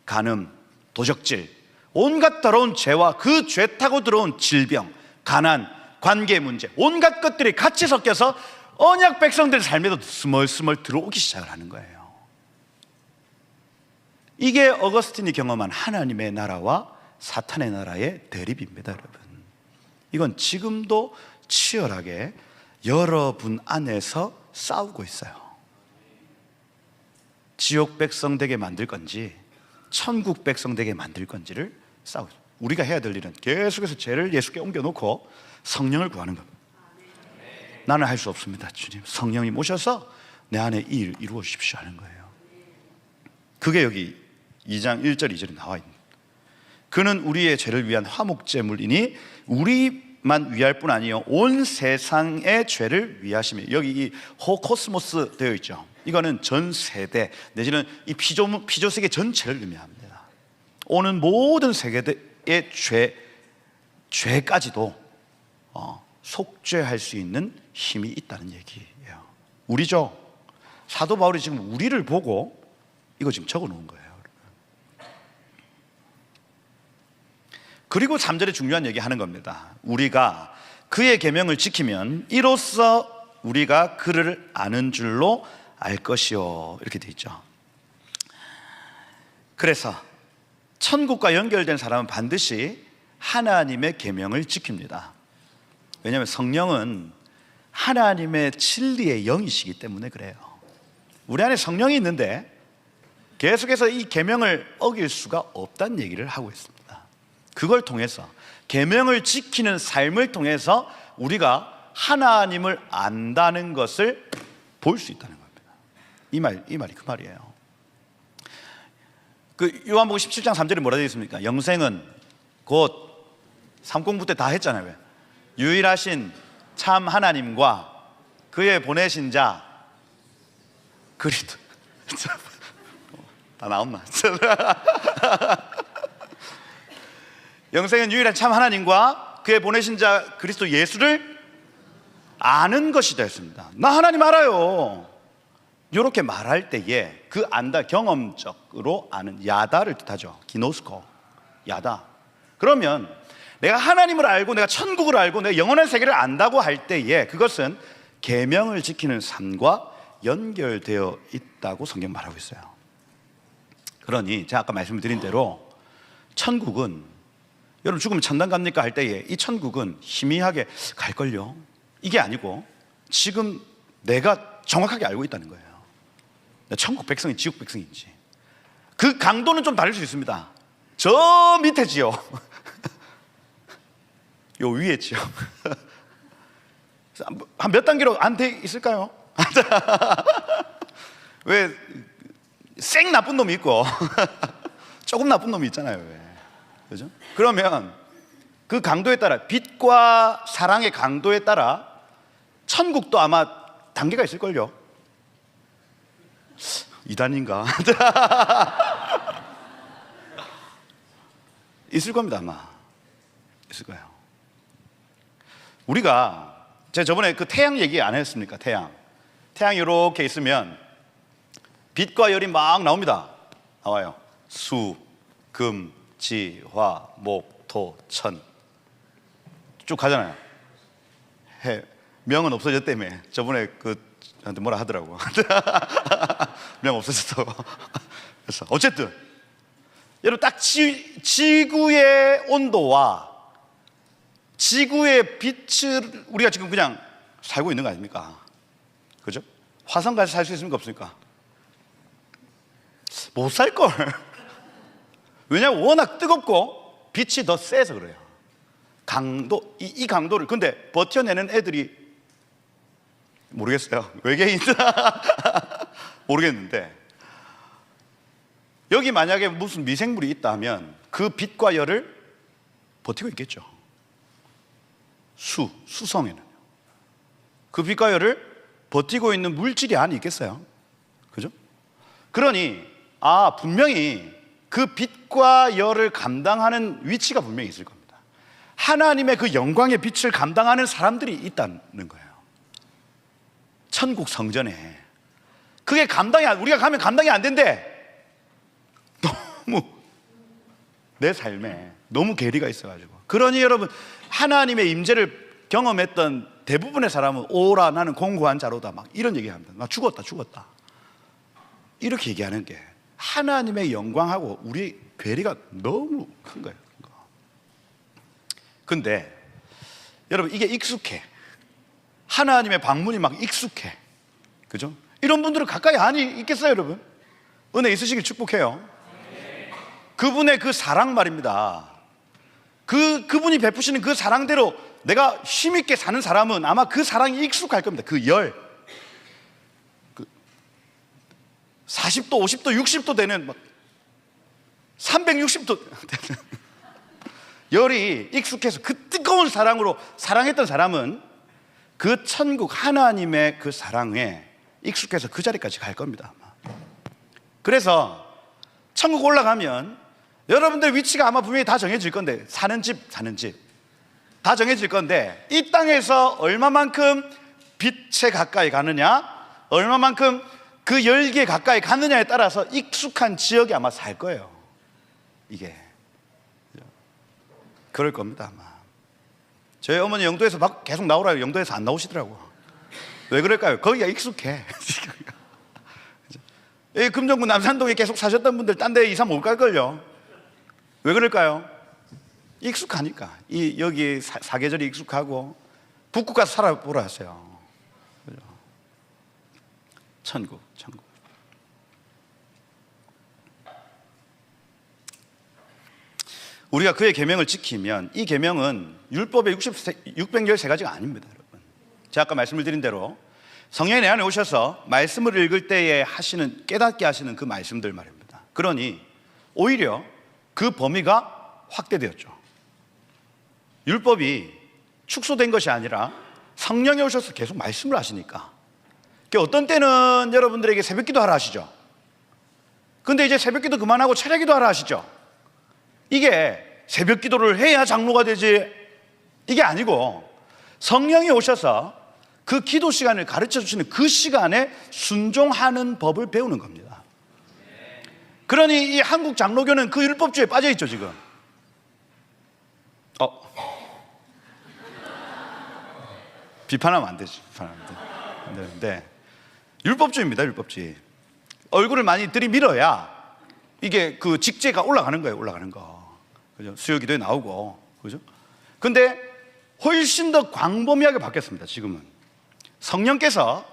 간음, 도적질, 온갖 더러운 죄와 그 죄 타고 들어온 질병, 가난, 관계 문제, 온갖 것들이 같이 섞여서 언약 백성들의 삶에도 스멀스멀 들어오기 시작을 하는 거예요. 이게 어거스틴이 경험한 하나님의 나라와 사탄의 나라의 대립입니다, 여러분. 이건 지금도 치열하게 여러분 안에서 싸우고 있어요. 지옥 백성 되게 만들 건지 천국 백성 되게 만들 건지를 싸우고 있어요. 우리가 해야 될 일은 계속해서 죄를 예수께 옮겨놓고 성령을 구하는 겁니다. 나는 할 수 없습니다, 주님. 성령이 오셔서 내 안에 이 일 이루어 주십시오 하는 거예요. 그게 여기 2장 1절 2절에 나와 있는, 그는 우리의 죄를 위한 화목제물이니 우리만 위할 뿐 아니요 온 세상의 죄를 위하시며, 여기 이 호코스모스 되어 있죠. 이거는 전 세대 내지는 이 피조 세계 전체를 의미합니다. 오는 모든 세계의 죄까지도 속죄할 수 있는 힘이 있다는 얘기예요. 우리죠. 사도 바울이 지금 우리를 보고 이거 지금 적어 놓은 거예요. 그리고 3절에 중요한 얘기 하는 겁니다. 우리가 그의 계명을 지키면 이로써 우리가 그를 아는 줄로 알 것이요, 이렇게 돼 있죠. 그래서 천국과 연결된 사람은 반드시 하나님의 계명을 지킵니다. 왜냐하면 성령은 하나님의 진리의 영이시기 때문에 그래요. 우리 안에 성령이 있는데 계속해서 이 계명을 어길 수가 없다는 얘기를 하고 있습니다. 그걸 통해서, 계명을 지키는 삶을 통해서 우리가 하나님을 안다는 것을 볼 수 있다는 겁니다. 이 말이 그 말이에요. 그 요한복음 17장 3절에 뭐라 되어 있습니까? 영생은 곧 삼공부 때 다 했잖아요. 왜? 유일하신 참 하나님과 그의 보내신 자 그리스도. 다 나왔나? 영생은 유일한 참 하나님과 그의 보내신 자 그리스도 예수를 아는 것이 되었습니다. 나 하나님 알아요. 이렇게 말할 때에 그 안다, 경험적으로 아는, 야다를 뜻하죠. 기노스코, 야다. 그러면 내가 하나님을 알고 내가 천국을 알고 내가 영원한 세계를 안다고 할 때에 그것은 계명을 지키는 삶과 연결되어 있다고 성경 말하고 있어요. 그러니 제가 아까 말씀드린 대로 천국은, 여러분 죽으면 천당 갑니까 할 때에 이 천국은 희미하게 갈걸요, 이게 아니고 지금 내가 정확하게 알고 있다는 거예요. 천국 백성이 지옥 백성인지. 그 강도는 좀 다를 수 있습니다. 저 밑에 지역, 요 위에 지역, 한 몇 단계로 안 돼 있을까요? 왜 쌩 나쁜 놈이 있고 조금 나쁜 놈이 있잖아요. 왜? 그죠? 그러면 그 강도에 따라, 빛과 사랑의 강도에 따라 천국도 아마 단계가 있을걸요. 2단인가? 있을 겁니다. 아마 있을 거예요. 우리가 제가 저번에 그 태양 얘기 안 했습니까? 태양이 이렇게 있으면 빛과 열이 막 나옵니다. 나와요. 수, 금, 지, 화, 목, 토, 천 쭉 가잖아요. 명은 없어졌다며. 저번에 저한테 뭐라 하더라고. 명 없어졌다고. 그래서 어쨌든 여러분 딱 지구의 온도와 지구의 빛을 우리가 지금 그냥 살고 있는 거 아닙니까? 그죠? 화성 가서 살 수 있습니까? 없습니까? 못 살걸. 왜냐하면 워낙 뜨겁고 빛이 더 세서 그래요. 이 강도를. 근데 버텨내는 애들이 모르겠어요. 외계인 모르겠는데 여기 만약에 무슨 미생물이 있다 하면 그 빛과 열을 버티고 있겠죠. 수성에는 그 빛과 열을 버티고 있는 물질이 안에 있겠어요. 그죠? 그러니 분명히 그 빛과 열을 감당하는 위치가 분명히 있을 겁니다. 하나님의 그 영광의 빛을 감당하는 사람들이 있다는 거예요. 천국 성전에. 그게 우리가 가면 감당이 안 된대. 너무 내 삶에 너무 괴리가 있어가지고. 그러니 여러분, 하나님의 임재를 경험했던 대부분의 사람은 오라 나는 공고한 자로다 막 이런 얘기합니다. 나 죽었다 이렇게 얘기하는 게 하나님의 영광하고 우리 괴리가 너무 큰 거예요. 근데 여러분 이게 익숙해. 하나님의 방문이 막 익숙해. 그죠? 이런 분들은 가까이 안 있겠어요, 여러분? 은혜 있으시길 축복해요. 그분의 그 사랑 말입니다. 그분이 베푸시는 그 사랑대로 내가 힘있게 사는 사람은 아마 그 사랑이 익숙할 겁니다. 그 열. 40도, 50도, 60도 되는 막 360도 되는 열이 익숙해서 그 뜨거운 사랑으로 사랑했던 사람은 그 천국 하나님의 그 사랑에 익숙해서 그 자리까지 갈 겁니다. 아마. 그래서 천국 올라가면 여러분들 위치가 아마 분명히 다 정해질 건데 사는 집 다 정해질 건데 이 땅에서 얼마만큼 빛에 가까이 가느냐, 얼마만큼 그 열기에 가까이 가느냐에 따라서 익숙한 지역에 아마 살 거예요. 이게 그럴 겁니다. 아마 저희 어머니 영도에서 계속 나오라고 영도에서 안 나오시더라고. 왜 그럴까요? 거기가 익숙해. 이 금정구 남산동에 계속 사셨던 분들 딴 데 이사 못 갈걸요. 왜 그럴까요? 익숙하니까. 여기 사계절이 익숙하고 북극 가서 살아보라 하세요. 그죠? 천국. 우리가 그의 계명을 지키면 이 계명은 율법의 613가지가 아닙니다, 여러분. 제가 아까 말씀을 드린 대로 성령이 내 안에 오셔서 말씀을 읽을 때에 깨닫게 하시는 그 말씀들 말입니다. 그러니 오히려 그 범위가 확대되었죠. 율법이 축소된 것이 아니라 성령이 오셔서 계속 말씀을 하시니까. 어떤 때는 여러분들에게 새벽기도 하라 하시죠. 근데 이제 새벽기도 그만하고 철야기도 하라 하시죠. 이게 새벽기도를 해야 장로가 되지 이게 아니고 성령이 오셔서 그 기도 시간을 가르쳐 주시는 그 시간에 순종하는 법을 배우는 겁니다. 그러니 이 한국 장로교는 그 율법주의에 빠져 있죠 지금. 비판하면 안 되지. 네. 율법주의입니다. 율법주의. 얼굴을 많이 들이밀어야 이게 그 직제가 올라가는 거예요. 올라가는 거. 그죠? 수요기도에 나오고. 그죠? 근데 훨씬 더 광범위하게 바뀌었습니다. 지금은 성령께서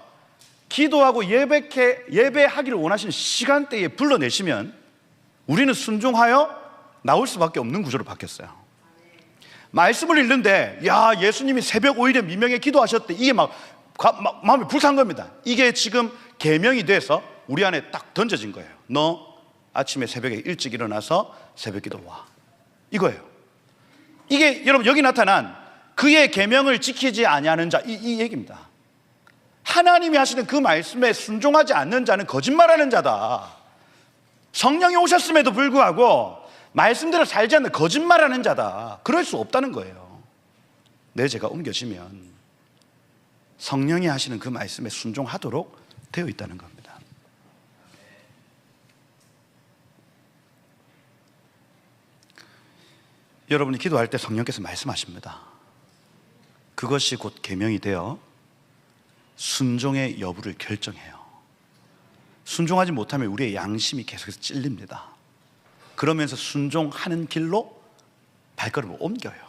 기도하고 예배하기를 원하시는 시간대에 불러내시면 우리는 순종하여 나올 수밖에 없는 구조로 바뀌었어요. 말씀을 읽는데 예수님이 새벽 5일에 미명에 기도하셨대. 이게 막 마음이 불타는 겁니다. 이게 지금 계명이 돼서 우리 안에 딱 던져진 거예요. 너 아침에 새벽에 일찍 일어나서 새벽기도 와. 이거예요. 이게 여러분 여기 나타난 그의 계명을 지키지 아니하는 자 이 얘기입니다. 하나님이 하시는 그 말씀에 순종하지 않는 자는 거짓말하는 자다. 성령이 오셨음에도 불구하고 말씀대로 살지 않는 거짓말하는 자다. 그럴 수 없다는 거예요. 내 죄가 옮겨지면 성령이 하시는 그 말씀에 순종하도록 되어 있다는 겁니다. 여러분이 기도할 때 성령께서 말씀하십니다. 그것이 곧 계명이 되어 순종의 여부를 결정해요. 순종하지 못하면 우리의 양심이 계속해서 찔립니다. 그러면서 순종하는 길로 발걸음을 옮겨요.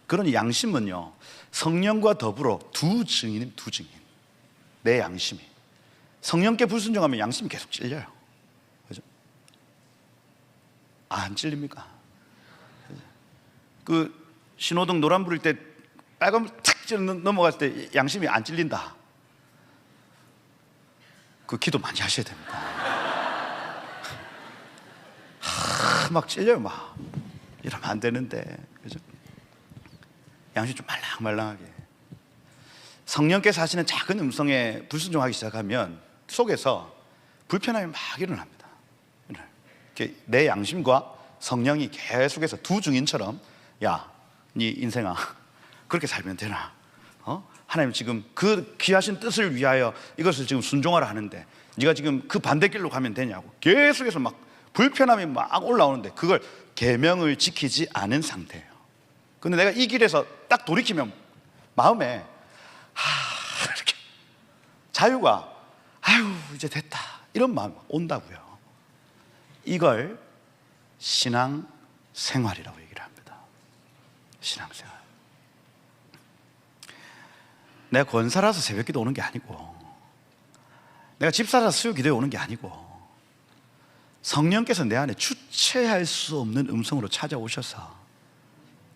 그러니 양심은요, 성령과 더불어 두 증인. 내 양심이 성령께 불순종하면 양심이 계속 찔려요. 그죠? 안 찔립니까? 그 신호등 노란 불일 때 빨간불 탁 넘어갔을 때 양심이 안 찔린다. 그 기도 많이 하셔야 됩니다. 막 찔려요. 막 이러면 안 되는데, 그죠? 양심 좀 말랑말랑하게. 성령께서 하시는 작은 음성에 불순종하기 시작하면 속에서 불편함이 막 일어납니다. 내 양심과 성령이 계속해서 두 증인처럼, 야, 네 인생아, 그렇게 살면 되나? 하나님 지금 그 귀하신 뜻을 위하여 이것을 지금 순종하라 하는데 네가 지금 그 반대길로 가면 되냐고 계속해서 막 불편함이 막 올라오는데 그걸 계명을 지키지 않은 상태예요. 근데 내가 이 길에서 딱 돌이키면 마음에 이렇게 자유가, 아유 이제 됐다, 이런 마음이 온다고요. 이걸 신앙생활이라고 얘기를 합니다. 신앙생활. 내가 권사라서 새벽기도 오는 게 아니고, 내가 집사라서 수요기도에 오는 게 아니고, 성령께서 내 안에 주체할 수 없는 음성으로 찾아오셔서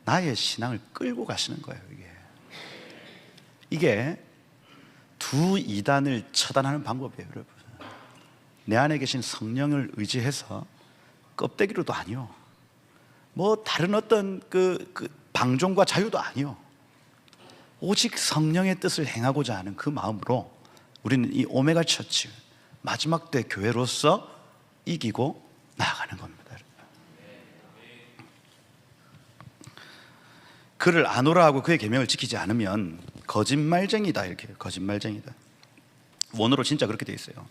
나의 신앙을 끌고 가시는 거예요. 이게 두 이단을 처단하는 방법이에요, 여러분. 내 안에 계신 성령을 의지해서 껍데기로도 아니요, 뭐 다른 어떤 그 방종과 자유도 아니요, 오직 성령의 뜻을 행하고자 하는 그 마음으로 우리는 이 오메가 처치, 마지막 때 교회로서 이기고 나아가는 겁니다. 그를 아노라 하고 그의 계명을 지키지 않으면 거짓말쟁이다, 이렇게 해요. 거짓말쟁이다. 원어로 진짜 그렇게 되어 있어요.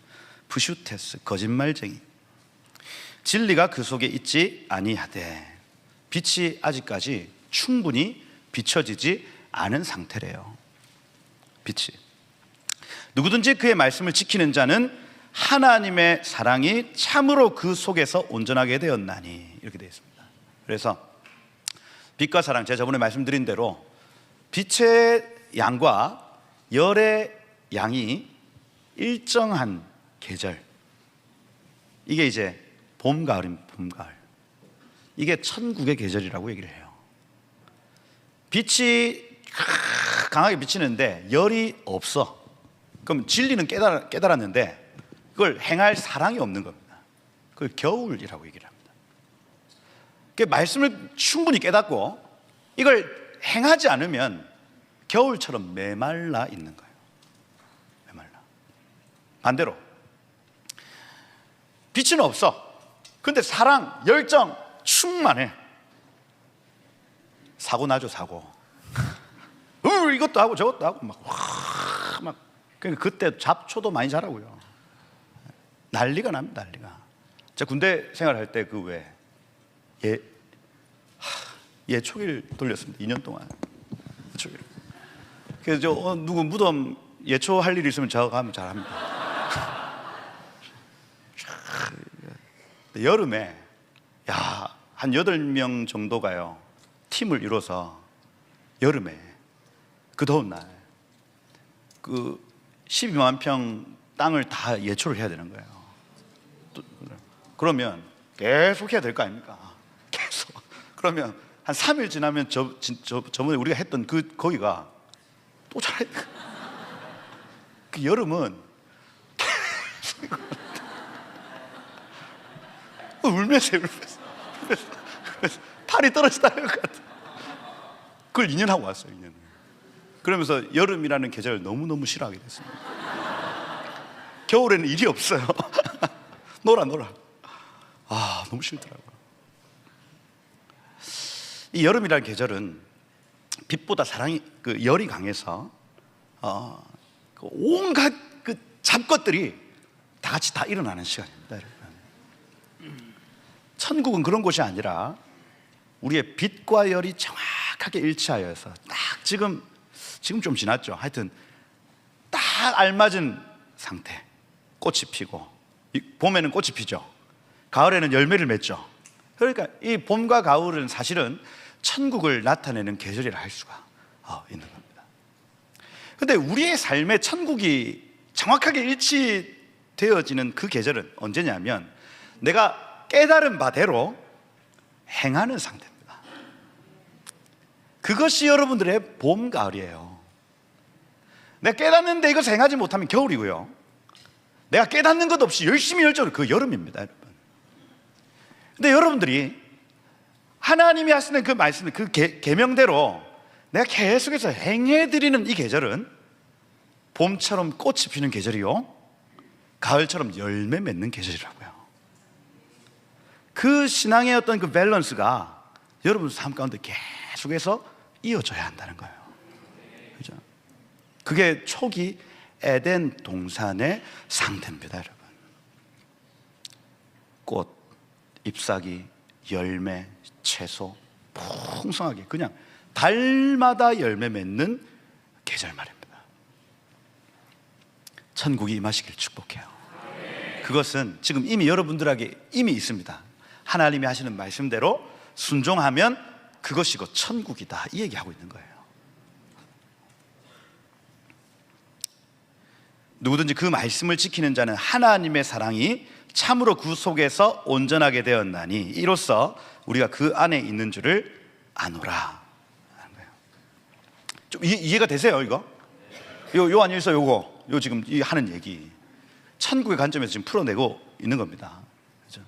푸슈테스, 거짓말쟁이. 진리가 그 속에 있지 아니하되, 빛이 아직까지 충분히 비춰지지 않은 상태래요. 빛이. 누구든지 그의 말씀을 지키는 자는 하나님의 사랑이 참으로 그 속에서 온전하게 되었나니, 이렇게 되어 있습니다. 그래서 빛과 사랑, 제가 저번에 말씀드린 대로 빛의 양과 열의 양이 일정한 계절, 이게 이제 봄, 가을입니다. 봄, 가을. 이게 천국의 계절이라고 얘기를 해요. 빛이 강하게 비치는데 열이 없어. 그럼 진리는 깨달았는데 그걸 행할 사랑이 없는 겁니다. 그걸 겨울이라고 얘기를 합니다. 그 말씀을 충분히 깨닫고 이걸 행하지 않으면 겨울처럼 메말라 있는 거예요. 메말라. 반대로 빛은 없어. 근데 사랑, 열정 충만해. 사고 나죠, 사고. 이것도 하고 저것도 하고 막 그러니까 그때 잡초도 많이 자라고요. 난리가 납니다, 난리가. 제가 군대 생활할 때 그 왜 예초기를 돌렸습니다. 2년 동안. 예초기를. 그래서 누구 무덤 예초 할 일 있으면 저 가면 잘합니다. 여름에 한 8명 정도가요, 팀을 이뤄서 여름에 그 더운 날 그 12만 평 땅을 다 예초를 해야 되는 거예요. 그러면 계속 해야 될 거 아닙니까? 계속. 그러면 한 3일 지나면 저번에 우리가 했던 거기가 또 잘해. 그 여름은 계속 울면서 팔이 떨어지다는 것 같아. 그걸 2년 하고 왔어요, 2년. 그러면서 여름이라는 계절을 너무너무 싫어하게 됐습니다. 겨울에는 일이 없어요. 놀아. 아, 너무 싫더라고요. 이 여름이라는 계절은 빛보다 사랑이 열이 강해서 온갖 잡것들이 다 같이 다 일어나는 시간입니다, 여러분. 천국은 그런 곳이 아니라 우리의 빛과 열이 정확하게 일치하여서 딱 지금 좀 지났죠. 하여튼 딱 알맞은 상태. 꽃이 피고, 봄에는 꽃이 피죠. 가을에는 열매를 맺죠. 그러니까 이 봄과 가을은 사실은 천국을 나타내는 계절이라 할 수가 있는 겁니다. 그런데 우리의 삶에 천국이 정확하게 일치되어지는 그 계절은 언제냐면 내가 깨달은 바대로 행하는 상태입니다. 그것이 여러분들의 봄, 가을이에요. 내가 깨닫는데 이것을 행하지 못하면 겨울이고요, 내가 깨닫는 것 없이 열심히 열정을 그 여름입니다, 여러분. 근데 여러분들이 하나님이 하시는 그 말씀, 그 계명대로 내가 계속해서 행해드리는 이 계절은 봄처럼 꽃이 피는 계절이요, 가을처럼 열매 맺는 계절이라고요. 그 신앙의 어떤 그 밸런스가 여러분 삶 가운데 계속해서 이어져야 한다는 거예요. 그죠? 그게 초기 에덴 동산의 상태입니다, 여러분. 꽃, 잎사귀, 열매, 채소 풍성하게 그냥 달마다 열매 맺는 계절 말입니다. 천국이 임하시길 축복해요. 그것은 지금 이미 여러분들에게 이미 있습니다. 하나님이 하시는 말씀대로 순종하면 그것이 곧 천국이다, 이 얘기하고 있는 거예요. 누구든지 그 말씀을 지키는 자는 하나님의 사랑이 참으로 그 속에서 온전하게 되었나니 이로써 우리가 그 안에 있는 줄을 아노라 하는 거예요. 좀 이해가 되세요? 이거? 요한일서 요 지금 이 하는 얘기 천국의 관점에서 지금 풀어내고 있는 겁니다. 그렇죠?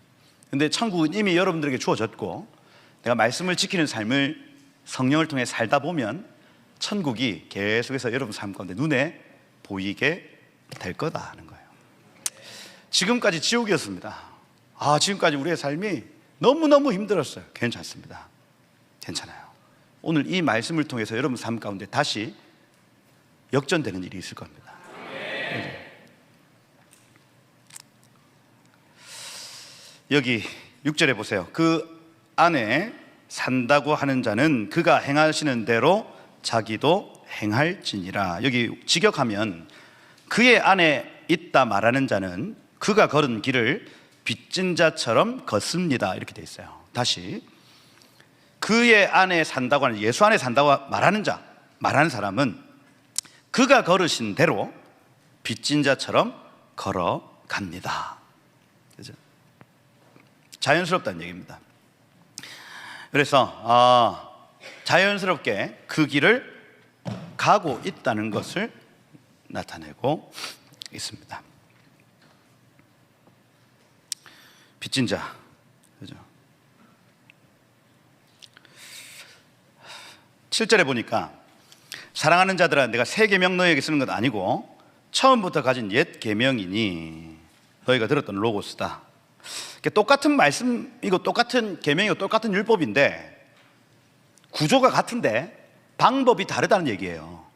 근데 천국은 이미 여러분들에게 주어졌고 내가 말씀을 지키는 삶을 성령을 통해 살다 보면 천국이 계속해서 여러분 삶 가운데 눈에 보이게 될 거다 하는 거예요. 지금까지 지옥이었습니다. 지금까지 우리의 삶이 너무너무 힘들었어요. 괜찮습니다. 괜찮아요. 오늘 이 말씀을 통해서 여러분 삶 가운데 다시 역전되는 일이 있을 겁니다. 여기 6절에 보세요. 그 안에 산다고 하는 자는 그가 행하시는 대로 자기도 행할지니라. 여기 직역하면 그의 안에 있다 말하는 자는 그가 걸은 길을 빚진 자처럼 걷습니다, 이렇게 돼 있어요. 다시, 그의 안에 산다고 하는, 예수 안에 산다고 말하는 사람은 그가 걸으신 대로 빚진 자처럼 걸어갑니다. 그죠? 자연스럽다는 얘기입니다. 그래서 자연스럽게 그 길을 가고 있다는 것을 나타내고 있습니다. 빚진 자, 그죠? 7절에 보니까 사랑하는 자들아 내가 새 계명 너희에게 쓰는 것 아니고 처음부터 가진 옛 계명이니 너희가 들었던 로고스다. 똑같은 말씀이고 똑같은 계명이고 똑같은 율법인데 구조가 같은데 방법이 다르다는 얘기예요.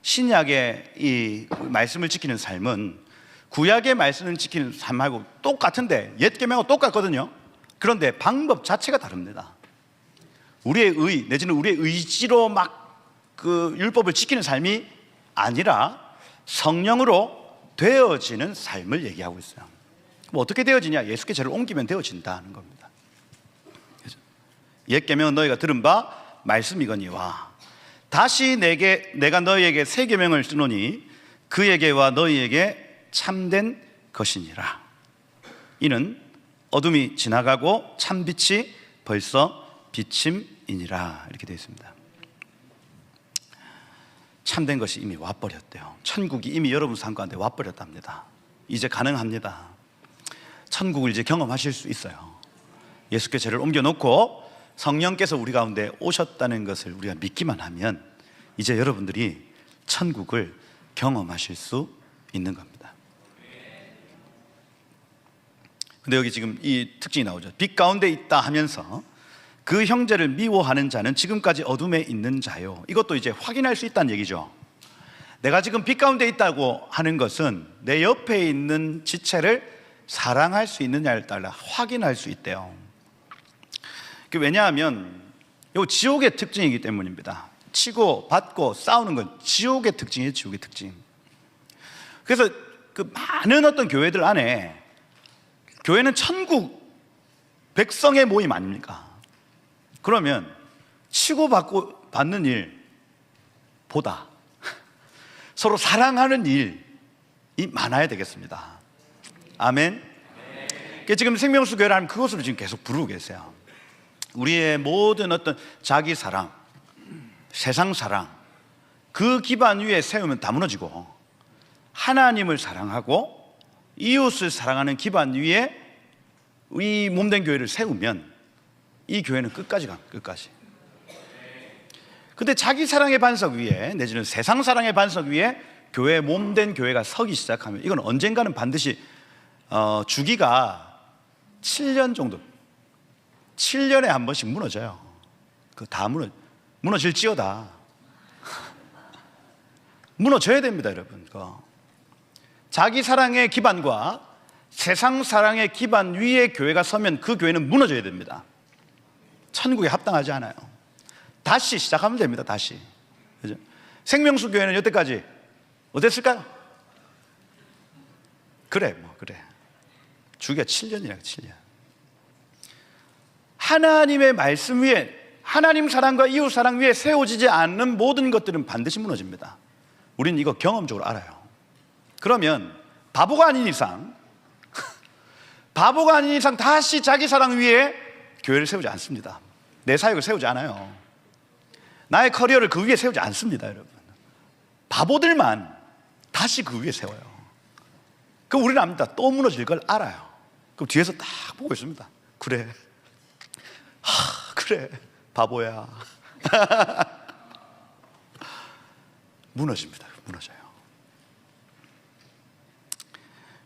신약의 이 말씀을 지키는 삶은 구약의 말씀을 지키는 삶하고 똑같은데 옛 계명하고 똑같거든요. 그런데 방법 자체가 다릅니다. 우리의 의 내지는 우리의 의지로 막 그 율법을 지키는 삶이 아니라 성령으로 되어지는 삶을 얘기하고 있어요. 뭐 어떻게 되어지냐? 예수께 죄를 옮기면 되어진다는 겁니다. 옛 계명은 너희가 들은 바 말씀이거니와 다시 내가 너희에게 새 계명을 쓰노니 그에게와 너희에게 참된 것이니라. 이는 어둠이 지나가고 참빛이 벌써 비침이니라. 이렇게 되어 있습니다. 참된 것이 이미 와버렸대요. 천국이 이미 여러분 삶 가운데 와버렸답니다. 이제 가능합니다. 천국을 이제 경험하실 수 있어요. 예수께 죄를 옮겨놓고 성령께서 우리 가운데 오셨다는 것을 우리가 믿기만 하면 이제 여러분들이 천국을 경험하실 수 있는 겁니다. 근데 여기 지금 이 특징이 나오죠. 빛 가운데 있다 하면서 그 형제를 미워하는 자는 지금까지 어둠에 있는 자요. 이것도 이제 확인할 수 있다는 얘기죠. 내가 지금 빛 가운데 있다고 하는 것은 내 옆에 있는 지체를 사랑할 수 있느냐를 따라 확인할 수 있대요. 왜냐하면 이 지옥의 특징이기 때문입니다. 치고 받고 싸우는 건 지옥의 특징이에요. 지옥의 특징. 그래서 그 많은 어떤 교회들 안에, 교회는 천국 백성의 모임 아닙니까? 그러면 치고받고 받는 일보다 서로 사랑하는 일이 많아야 되겠습니다. 아멘. 지금 생명수 교회를 하면 그것으로 지금 계속 부르고 계세요. 우리의 모든 어떤 자기 사랑, 세상 사랑, 그 기반 위에 세우면 다 무너지고, 하나님을 사랑하고 이웃을 사랑하는 기반 위에 이 몸된 교회를 세우면 이 교회는 끝까지 가, 끝까지. 근데 자기 사랑의 반석 위에, 내지는 세상 사랑의 반석 위에 교회, 몸된 교회가 서기 시작하면 이건 언젠가는 반드시 주기가 7년 정도, 7년에 한 번씩 무너져요. 그 다 무너질지어다. 무너져야 됩니다, 여러분. 자기 사랑의 기반과 세상 사랑의 기반 위에 교회가 서면 그 교회는 무너져야 됩니다. 천국에 합당하지 않아요. 다시 시작하면 됩니다. 다시. 그죠? 생명수 교회는 여태까지 어땠을까요? 그래. 주기가 7년이라, 7년. 하나님의 말씀 위에, 하나님 사랑과 이웃 사랑 위에 세워지지 않는 모든 것들은 반드시 무너집니다. 우리는 이거 경험적으로 알아요. 그러면 바보가 아닌 이상 다시 자기 사랑 위에 교회를 세우지 않습니다. 내 사역을 세우지 않아요. 나의 커리어를 그 위에 세우지 않습니다, 여러분. 바보들만 다시 그 위에 세워요. 그럼 우리는 압니다. 또 무너질 걸 알아요. 그럼 뒤에서 딱 보고 있습니다. 그래, 바보야. 무너집니다. 무너져요.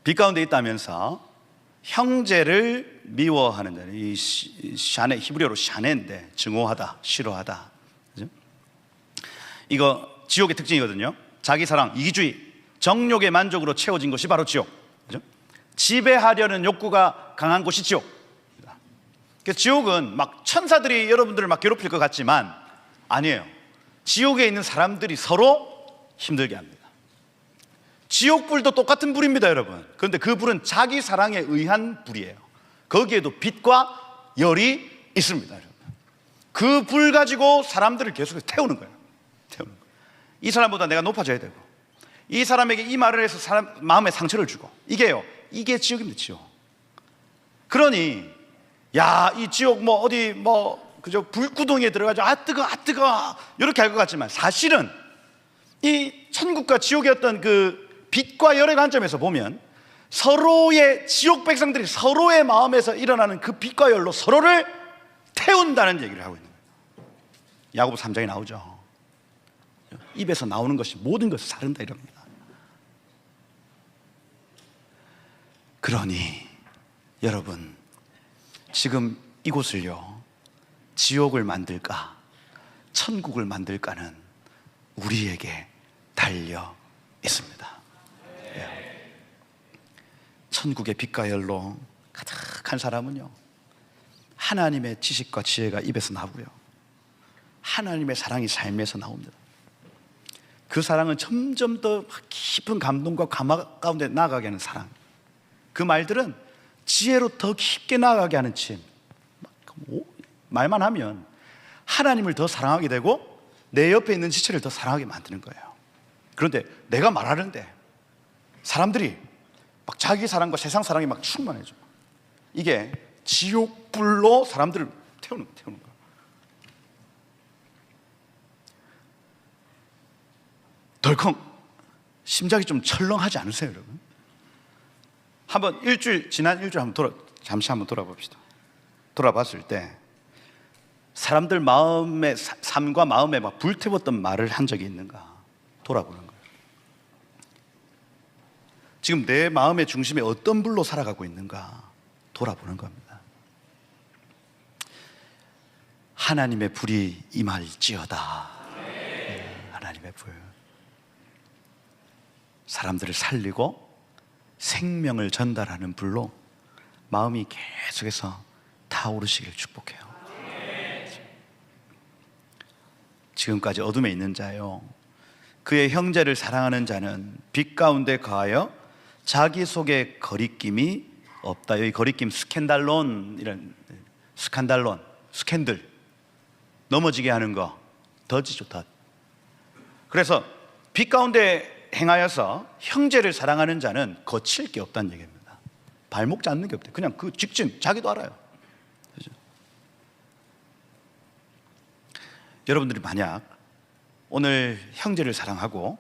빛 가운데 있다면서 형제를 미워하는 자는, 이 샤네, 히브리어로 샤네인데 증오하다, 싫어하다. 그죠? 이거 지옥의 특징이거든요. 자기 사랑, 이기주의, 정욕의 만족으로 채워진 것이 바로 지옥. 그죠? 지배하려는 욕구가 강한 곳이 지옥. 그래서 지옥은 막 천사들이 여러분들을 막 괴롭힐 것 같지만 아니에요. 지옥에 있는 사람들이 서로 힘들게 합니다. 지옥불도 똑같은 불입니다, 여러분. 그런데 그 불은 자기 사랑에 의한 불이에요. 거기에도 빛과 열이 있습니다, 여러분. 그 불 가지고 사람들을 계속 태우는 거예요. 이 사람보다 내가 높아져야 되고, 이 사람에게 이 말을 해서 사람 마음에 상처를 주고, 이게 지옥입니다, 지옥. 그러니 이 지옥 그저 불구덩이에 들어가서 뜨거 이렇게 할 것 같지만, 사실은 이 천국과 지옥의 어떤 그 빛과 열의 관점에서 보면 서로의, 지옥 백성들이 서로의 마음에서 일어나는 그 빛과 열로 서로를 태운다는 얘기를 하고 있는 거예요. 야고보 3장에 나오죠. 입에서 나오는 것이 모든 것을 사른다, 이럽니다. 그러니 여러분, 지금 이곳을요, 지옥을 만들까 천국을 만들까는 우리에게 달려 있습니다. 천국의 빛과 열로 가득한 사람은요, 하나님의 지식과 지혜가 입에서 나오고요, 하나님의 사랑이 삶에서 나옵니다. 그 사랑은 점점 더 깊은 감동과 감화 가운데 나아가게 하는 사랑. 그 말들은 지혜로 더 깊게 나아가게 하는 침. 말만 하면 하나님을 더 사랑하게 되고 내 옆에 있는 지체를 더 사랑하게 만드는 거예요. 그런데 내가 말하는데 사람들이 막 자기 사랑과 세상 사랑이 막 충만해져. 이게 지옥불로 사람들을 태우는 거예요. 덜컹 심장이 좀 철렁하지 않으세요, 여러분? 한번 지난 일주일 잠시 한번 돌아봅시다. 돌아봤을 때 사람들 마음의 삶과 마음에 막 불태웠던 말을 한 적이 있는가 돌아보는 거예요. 지금 내 마음의 중심에 어떤 불로 살아가고 있는가 돌아보는 겁니다. 하나님의 불이 임할지어다. 하나님의 불. 사람들을 살리고 생명을 전달하는 불로 마음이 계속해서 타오르시길 축복해요. 지금까지 어둠에 있는 자요, 그의 형제를 사랑하는 자는 빛 가운데 거하여 자기 속에 거리낌이 없다. 여기 거리낌 스캔달론, 이런 스칸달론, 스캔들, 넘어지게 하는 거, 덫이죠, 덫. 그래서 빛 가운데 행하여서 형제를 사랑하는 자는 거칠 게 없다는 얘기입니다. 발목 잡는 게 없대요. 그냥 그 직진, 자기도 알아요. 그렇죠? 여러분들이 만약 오늘 형제를 사랑하고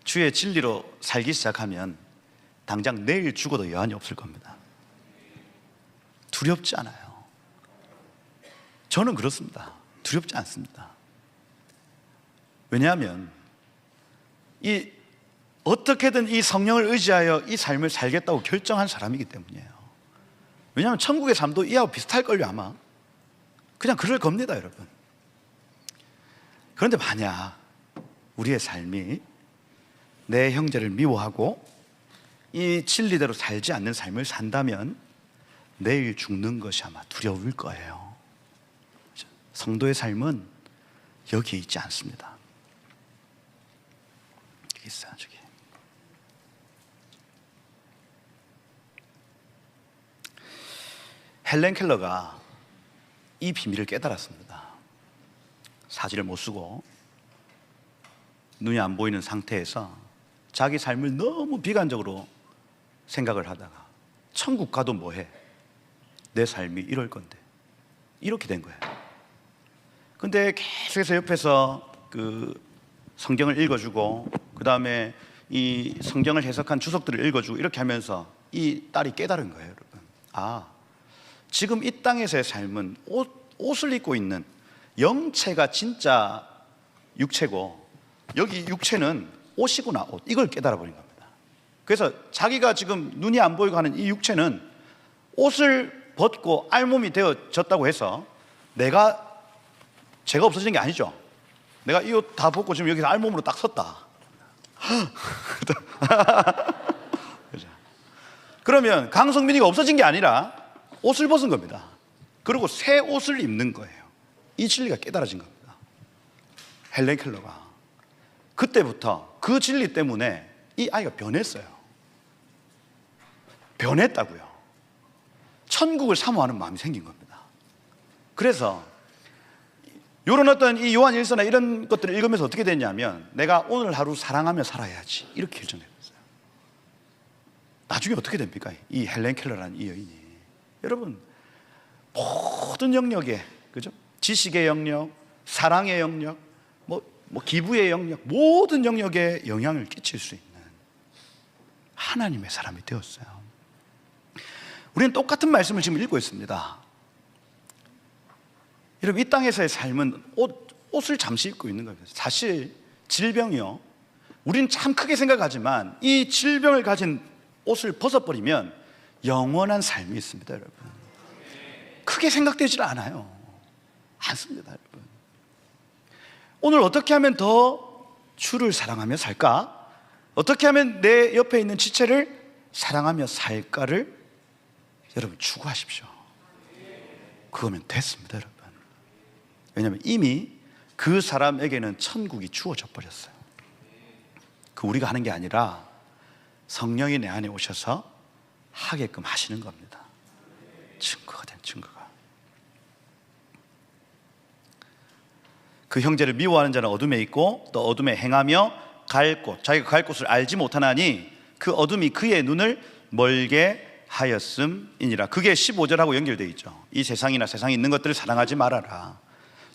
주의 진리로 살기 시작하면 당장 내일 죽어도 여한이 없을 겁니다. 두렵지 않아요. 저는 그렇습니다. 두렵지 않습니다. 왜냐하면 어떻게든 이 성령을 의지하여 이 삶을 살겠다고 결정한 사람이기 때문이에요. 왜냐하면 천국의 삶도 이하고 비슷할걸요, 아마. 그냥 그럴 겁니다, 여러분. 그런데 만약 우리의 삶이 내 형제를 미워하고 이 진리대로 살지 않는 삶을 산다면 내일 죽는 것이 아마 두려울 거예요. 성도의 삶은 여기에 있지 않습니다. 여기 있어요, 저기. 헬렌 켈러가 이 비밀을 깨달았습니다. 사지를 못 쓰고 눈이 안 보이는 상태에서 자기 삶을 너무 비관적으로 생각을 하다가 천국 가도 뭐해? 내 삶이 이럴 건데. 이렇게 된 거예요. 근데 계속해서 옆에서 그 성경을 읽어주고 그 다음에 이 성경을 해석한 주석들을 읽어주고 이렇게 하면서 이 딸이 깨달은 거예요, 여러분. 아, 지금 이 땅에서의 삶은 옷을 입고 있는 영체가 진짜 육체고 여기 육체는 옷이구나, 옷. 이걸 깨달아 버린 겁니다. 그래서 자기가 지금 눈이 안 보이고 하는 이 육체는 옷을 벗고 알몸이 되어졌다고 해서 제가 없어지는 게 아니죠. 내가 이 옷 다 벗고 지금 여기서 알몸으로 딱 섰다. 그러면 강성민이가 없어진 게 아니라 옷을 벗은 겁니다. 그리고 새 옷을 입는 거예요. 이 진리가 깨달아진 겁니다. 헬렌 켈러가 그때부터 그 진리 때문에 이 아이가 변했어요. 변했다고요. 천국을 사모하는 마음이 생긴 겁니다. 그래서 이런 어떤 이 요한 일서나 이런 것들을 읽으면서 어떻게 됐냐면 내가 오늘 하루 사랑하며 살아야지 이렇게 결정했어요. 나중에 어떻게 됩니까? 이 헬렌 켈러라는 이 여인이, 여러분, 모든 영역에, 그죠? 지식의 영역, 사랑의 영역, 뭐 기부의 영역, 모든 영역에 영향을 끼칠 수 있는 하나님의 사람이 되었어요. 우리는 똑같은 말씀을 지금 읽고 있습니다. 여러분, 이 땅에서의 삶은 옷을 잠시 입고 있는 겁니다. 사실 질병이요, 우리는 참 크게 생각하지만 이 질병을 가진 옷을 벗어버리면 영원한 삶이 있습니다, 여러분. 크게 생각되질 않아요. 않습니다, 여러분. 오늘 어떻게 하면 더 주를 사랑하며 살까? 어떻게 하면 내 옆에 있는 지체를 사랑하며 살까를 여러분 추구하십시오. 그거면 됐습니다, 여러분. 왜냐하면 이미 그 사람에게는 천국이 주어져 버렸어요. 그 우리가 하는 게 아니라 성령이 내 안에 오셔서 하게끔 하시는 겁니다. 증거가 된 증거가. 그 형제를 미워하는 자는 어둠에 있고 또 어둠에 행하며 갈 곳, 자기가 갈 곳을 알지 못하나니 그 어둠이 그의 눈을 멀게 하였음이니라. 그게 15절하고 연결되어 있죠. 이 세상이나 세상에 있는 것들을 사랑하지 말아라.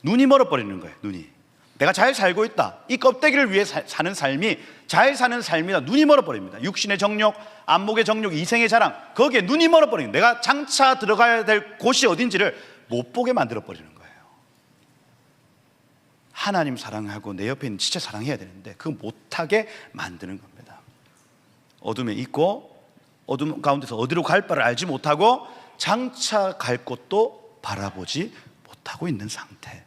눈이 멀어버리는 거예요. 눈이, 내가 잘 살고 있다, 이 껍데기를 위해 사는 삶이 잘 사는 삶이다. 눈이 멀어버립니다. 육신의 정욕, 안목의 정욕, 이생의 자랑, 거기에 눈이 멀어버리는, 내가 장차 들어가야 될 곳이 어딘지를 못 보게 만들어버리는 거예요. 하나님 사랑하고 내 옆에 있는 지체 사랑해야 되는데 그거 못하게 만드는 겁니다. 어둠에 있고 어둠 가운데서 어디로 갈 바를 알지 못하고 장차 갈 곳도 바라보지 못하고 있는 상태입니다.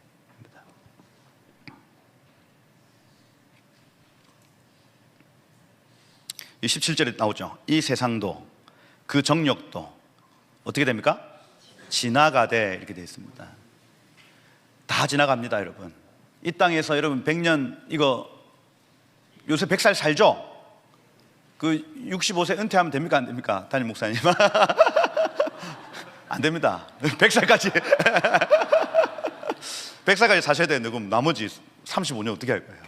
이 17절에 나오죠. 이 세상도 그 정욕도 어떻게 됩니까? 지나가되 이렇게 되어 있습니다. 다 지나갑니다, 여러분. 이 땅에서 여러분 100년 이거 요새 100살 살죠? 그 65세 은퇴하면 됩니까? 안 됩니까? 담임 목사님. 안 됩니다. 100살까지 100살까지 사셔야 되는데 그럼 나머지 35년 어떻게 할 거예요?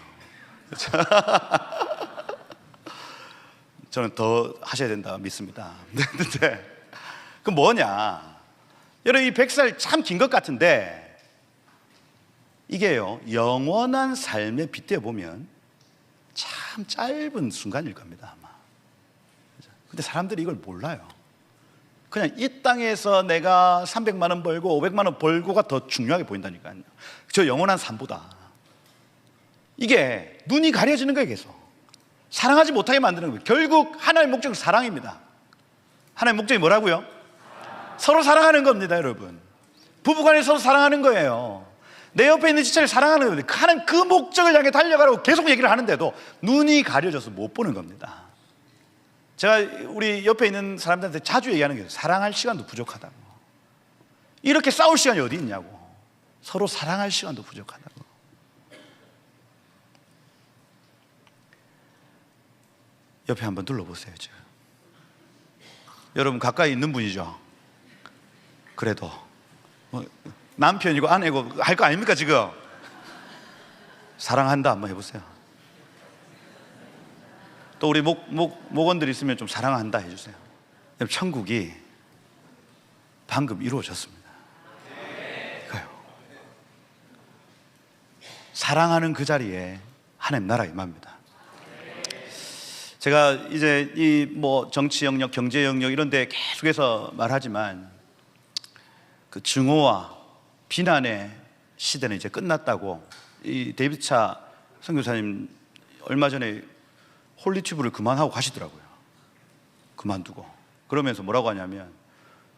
저는 더 하셔야 된다 믿습니다. 근데 그 뭐냐? 여러분 이 100살 참 긴 것 같은데 이게요 영원한 삶에 빗대어 보면 참 짧은 순간일 겁니다 아마. 근데 사람들이 이걸 몰라요. 그냥 이 땅에서 내가 300만 원 벌고 500만 원 벌고가 더 중요하게 보인다니까요. 저 영원한 삶보다. 이게 눈이 가려지는 거예요. 계속 사랑하지 못하게 만드는 거예요. 결국 하나님의 목적은 사랑입니다. 하나님의 목적이 뭐라고요? 서로 사랑하는 겁니다, 여러분. 부부간에 서로 사랑하는 거예요. 내 옆에 있는 지체를 사랑하는 겁니다. 하나님 그 목적을 향해 달려가라고 계속 얘기를 하는데도 눈이 가려져서 못 보는 겁니다. 제가 우리 옆에 있는 사람들한테 자주 얘기하는 게 사랑할 시간도 부족하다고. 이렇게 싸울 시간이 어디 있냐고. 서로 사랑할 시간도 부족하다고. 옆에 한번 둘러보세요 지금. 여러분 가까이 있는 분이죠. 그래도 남편이고 아내고 할 거 아닙니까 지금? 사랑한다 한번 해보세요. 또 우리 목원들 있으면 좀 사랑한다 해주세요. 천국이 방금 이루어졌습니다. 그래요. 사랑하는 그 자리에 하나님 나라 임합니다. 제가 이제 이 뭐 정치 영역, 경제 영역 이런 데 계속해서 말하지만 그 증오와 비난의 시대는 이제 끝났다고 이 데이비드 차 선교사님 얼마 전에 홀리튜브를 그만하고 가시더라고요. 그만두고. 그러면서 뭐라고 하냐면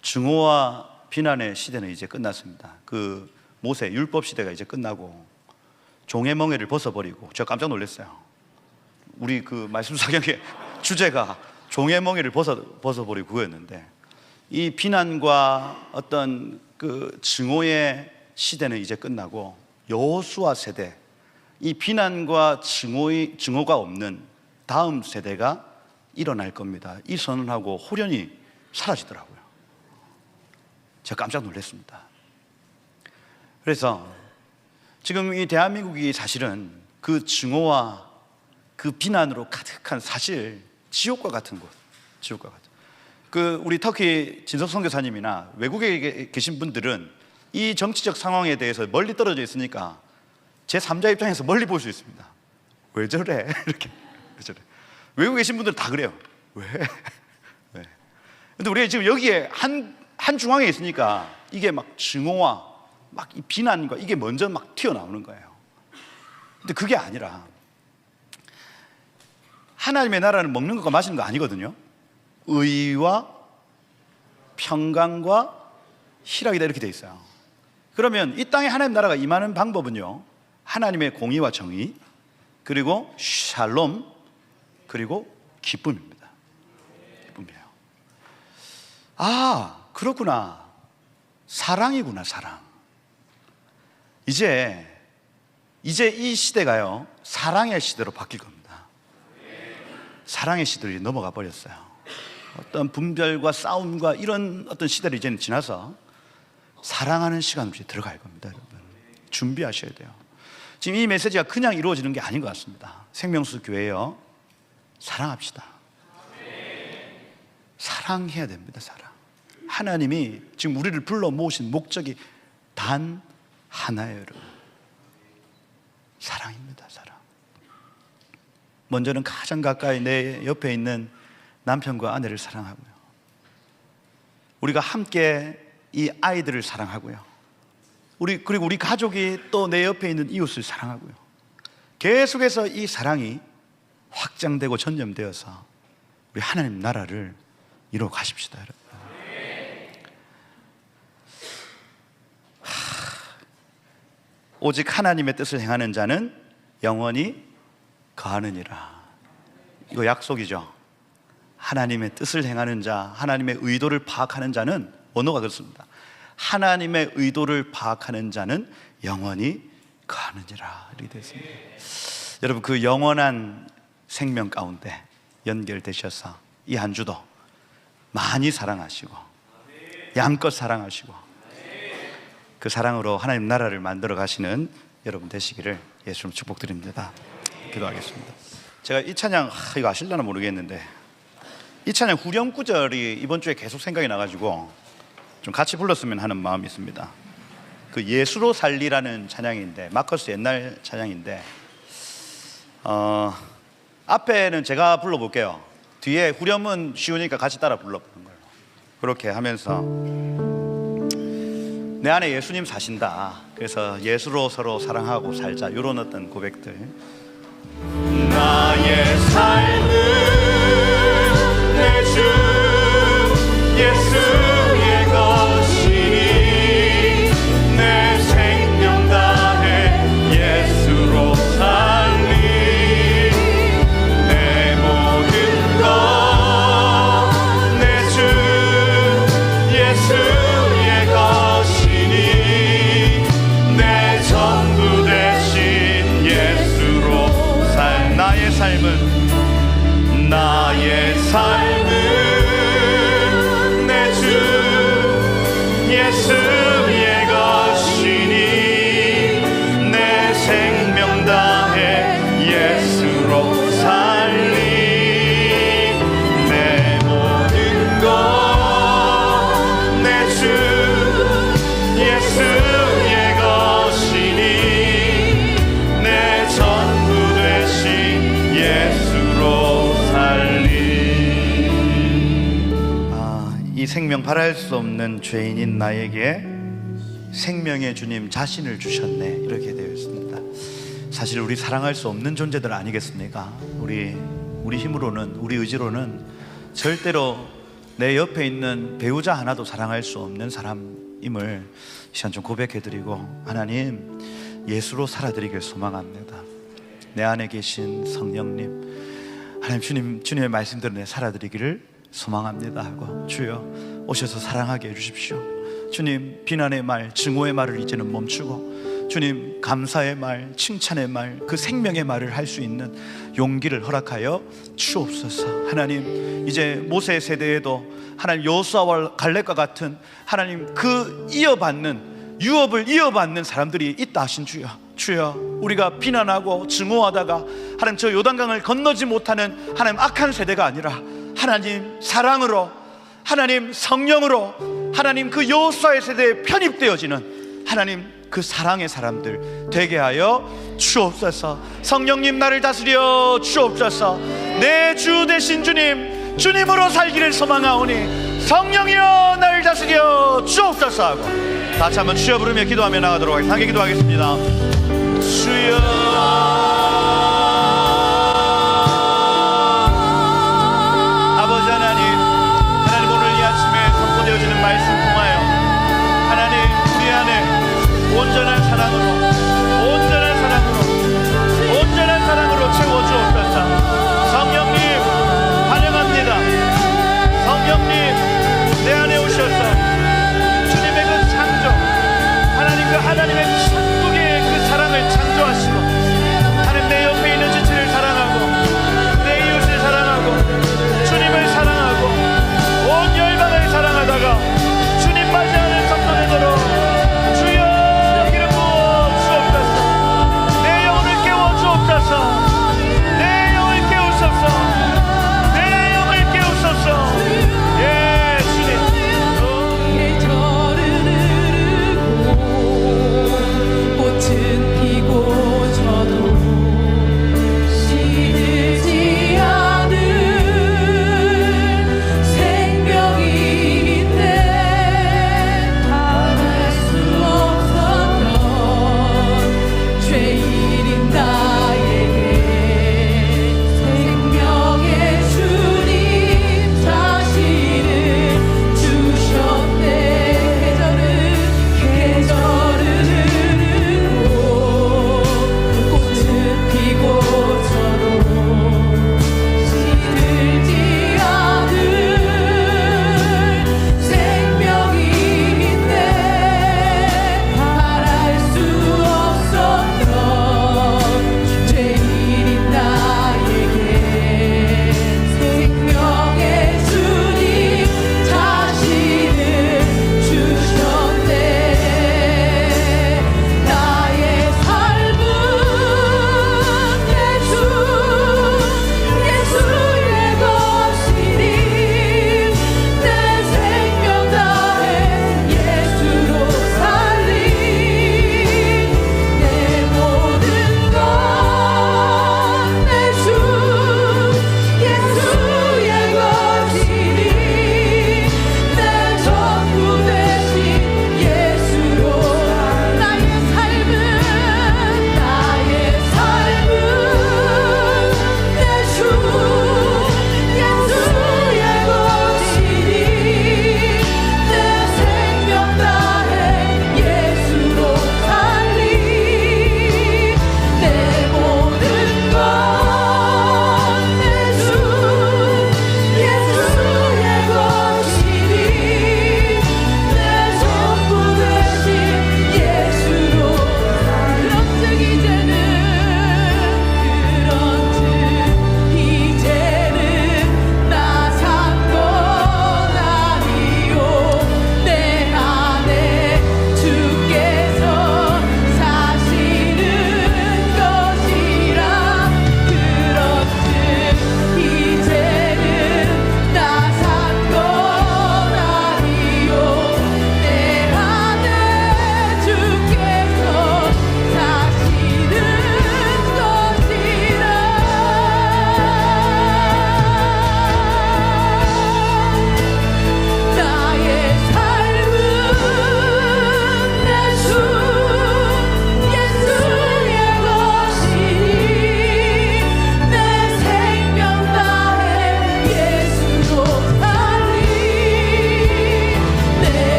증오와 비난의 시대는 이제 끝났습니다. 그 모세 율법 시대가 이제 끝나고 종의 멍에를 벗어버리고. 제가 깜짝 놀랐어요. 우리 그 말씀 사경의 주제가 종의 멍에를 벗어버리고 그거였는데 이 비난과 어떤 그 증오의 시대는 이제 끝나고 여호수아 세대, 이 비난과 증오가 없는 다음 세대가 일어날 겁니다. 이 선언하고 호련히 사라지더라고요. 제가 깜짝 놀랐습니다. 그래서 지금 이 대한민국이 사실은 그 증오와 그 비난으로 가득한 사실 지옥과 같은 곳, 지옥과 같은. 그 우리 터키 진석 선교사님이나 외국에 계신 분들은 이 정치적 상황에 대해서 멀리 떨어져 있으니까 제 3자 입장에서 멀리 볼 수 있습니다. 왜 저래? 이렇게 왜 저래? 외국에 계신 분들은 다 그래요. 왜? 왜? 근데 우리가 지금 여기에 한 중앙에 있으니까 이게 막 증오와 막 이 비난과 이게 먼저 막 튀어나오는 거예요. 근데 그게 아니라 하나님의 나라는 먹는 것과 마시는 거 아니거든요. 의와 평강과 희락이다 이렇게 돼 있어요. 그러면 이 땅에 하나님 나라가 임하는 방법은요, 하나님의 공의와 정의, 그리고 샬롬, 그리고 기쁨입니다. 기쁨이에요. 아, 그렇구나. 사랑이구나, 사랑. 이제 이 시대가요, 사랑의 시대로 바뀔 겁니다. 사랑의 시대로 넘어가 버렸어요. 어떤 분별과 싸움과 이런 어떤 시대를 이제는 지나서 사랑하는 시간으로 들어갈 겁니다, 여러분. 준비하셔야 돼요. 지금 이 메시지가 그냥 이루어지는 게 아닌 것 같습니다. 생명수 교회요, 사랑합시다. 사랑해야 됩니다. 사랑. 하나님이 지금 우리를 불러 모으신 목적이 단 하나예요, 여러분. 사랑입니다. 사랑. 먼저는 가장 가까이 내 옆에 있는 남편과 아내를 사랑하고요, 우리가 함께 이 아이들을 사랑하고요, 그리고 우리 가족이 또 내 옆에 있는 이웃을 사랑하고요, 계속해서 이 사랑이 확장되고 전염되어서 우리 하나님 나라를 이루어 가십시다, 여러분. 오직 하나님의 뜻을 행하는 자는 영원히 거하느니라. 이거 약속이죠. 하나님의 뜻을 행하는 자, 하나님의 의도를 파악하는 자는, 언어가 그렇습니다. 하나님의 의도를 파악하는 자는 영원히 거하느니라. 이렇게 되어 있습니다. 여러분, 그 영원한 생명 가운데 연결되셔서 이 한 주도 많이 사랑하시고 양껏 사랑하시고 그 사랑으로 하나님 나라를 만들어 가시는 여러분 되시기를 예수님 축복드립니다. 기도하겠습니다. 제가 이 찬양 이거 아실려나 모르겠는데, 이 찬양 후렴 구절이 이번 주에 계속 생각이 나가지고 좀 같이 불렀으면 하는 마음이 있습니다. 그 예수로 살리라는 찬양인데, 마커스 옛날 찬양인데, 앞에는 제가 불러볼게요. 뒤에 후렴은 쉬우니까 같이 따라 불러보는 걸로. 그렇게 하면서 내 안에 예수님 사신다, 그래서 예수로 서로 사랑하고 살자, 이런 어떤 고백들. 나의 삶은 내 주 예수의 것이니 내 생명 다해 예수로 살리 내 모든 것 내 주 예수의 것이니 내 전부 되신 예수로 살 나의 삶은 내 주 예수의 것이니 내 생명 다해 예수로 살리 내 모든 것 내 주 예수의 것이니 내 전부 되신 예수로 살리. 이 생명 바랄 수 없는 죄인인 나에게 생명의 주님 자신을 주셨네, 이렇게 되어 있습니다. 사실 우리 사랑할 수 없는 존재들 아니겠습니까? 우리 힘으로는, 우리 의지로는 절대로 내 옆에 있는 배우자 하나도 사랑할 수 없는 사람임을 이 시간 좀 고백해드리고, 하나님 예수로 살아드리길 소망합니다. 내 안에 계신 성령님, 하나님 주님의 말씀대로 내 살아드리기를 소망합니다 하고, 주여 오셔서 사랑하게 해주십시오. 주님, 비난의 말, 증오의 말을 이제는 멈추고, 주님 감사의 말, 칭찬의 말, 그 생명의 말을 할 수 있는 용기를 허락하여 주옵소서. 하나님, 이제 모세 세대에도 하나님 여호수아와 갈렙과 같은 하나님 그 유업을 이어받는 사람들이 있다 하신 주여, 우리가 비난하고 증오하다가 하나님 저 요단강을 건너지 못하는 하나님 악한 세대가 아니라 하나님 사랑으로, 하나님 성령으로, 하나님 그 여호수아의 세대에 편입되어지는 하나님 그 사랑의 사람들 되게 하여 주옵소서. 성령님 나를 다스려 주옵소서. 내 주 되신 주님, 주님으로 살기를 소망하오니 성령이여 나를 다스려 주옵소서 하고 다시 한번 주여 부르며 기도하며 나가도록 하겠습니다. 함께 기도하겠습니다. 주여, 말씀 통하여 하나님 우리 안에 온전한 사랑으로 채워주옵소서. 성령님 환영합니다. 성령님 내 안에 오셔서 주님의 그 창조, 하나님의 천국의 그 사랑을 창조하시고, 하나님 내 옆에 있는 지체를 사랑하고 내 이웃을 사랑하고 주님을 사랑하고 온 열방을 사랑하다가 주님 맞이하는 성도되도록 주여 기름 부어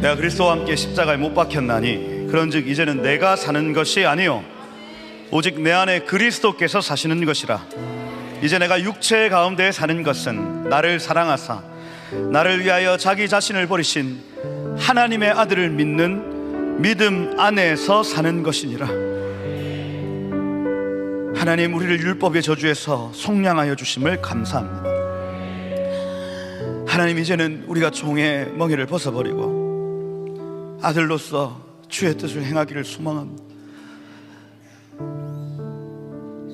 내가 그리스도와 함께 십자가에 못 박혔나니 그런즉 이제는 내가 사는 것이 아니요 오직 내 안에 그리스도께서 사시는 것이라. 이제 내가 육체 가운데 사는 것은 나를 사랑하사 나를 위하여 자기 자신을 버리신 하나님의 아들을 믿는 믿음 안에서 사는 것이니라. 하나님, 우리를 율법의 저주에서 속량하여 주심을 감사합니다. 하나님, 이제는 우리가 종의 멍에를 벗어버리고 아들로서 주의 뜻을 행하기를 소망합니다.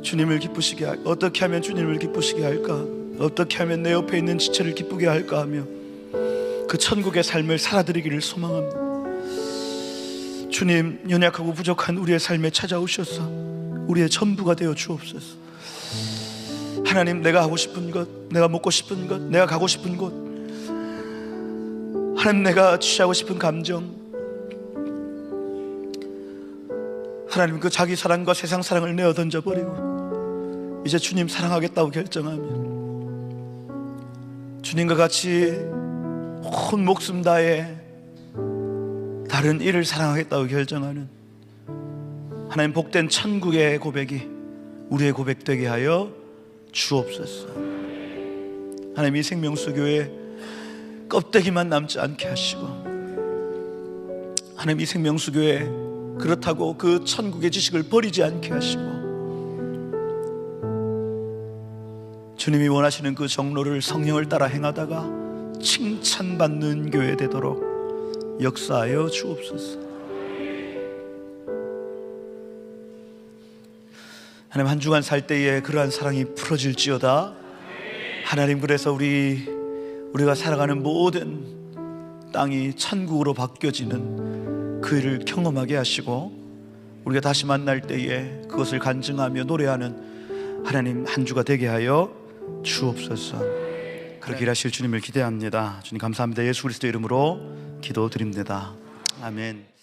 주님을 기쁘시게 어떻게 하면 주님을 기쁘시게 할까? 어떻게 하면 내 옆에 있는 지체를 기쁘게 할까 하며 그 천국의 삶을 살아드리기를 소망합니다. 주님, 연약하고 부족한 우리의 삶에 찾아오셔서 우리의 전부가 되어 주옵소서. 하나님, 내가 하고 싶은 것, 내가 먹고 싶은 것, 내가 가고 싶은 곳, 하나님, 내가 취하고 싶은 감정, 하나님, 그 자기 사랑과 세상 사랑을 내어 던져버리고 이제 주님 사랑하겠다고 결정하며 주님과 같이 온 목숨 다해 다른 이를 사랑하겠다고 결정하는 하나님, 복된 천국의 고백이 우리의 고백 되게 하여 주옵소서. 하나님, 이 생명수교회 껍데기만 남지 않게 하시고 하나님, 이 생명수교회 그렇다고 그 천국의 지식을 버리지 않게 하시고 주님이 원하시는 그 정로를 성령을 따라 행하다가 칭찬받는 교회 되도록 역사하여 주옵소서. 하나님, 한 주간 살 때에 그러한 사랑이 풀어질지어다. 하나님, 그래서 우리가 살아가는 모든 땅이 천국으로 바뀌어지는 그 일을 경험하게 하시고 우리가 다시 만날 때에 그것을 간증하며 노래하는 하나님 한 주가 되게 하여 주옵소서. 그렇게 일하실 주님을 기대합니다. 주님 감사합니다. 예수 그리스도 이름으로 기도드립니다. 아멘.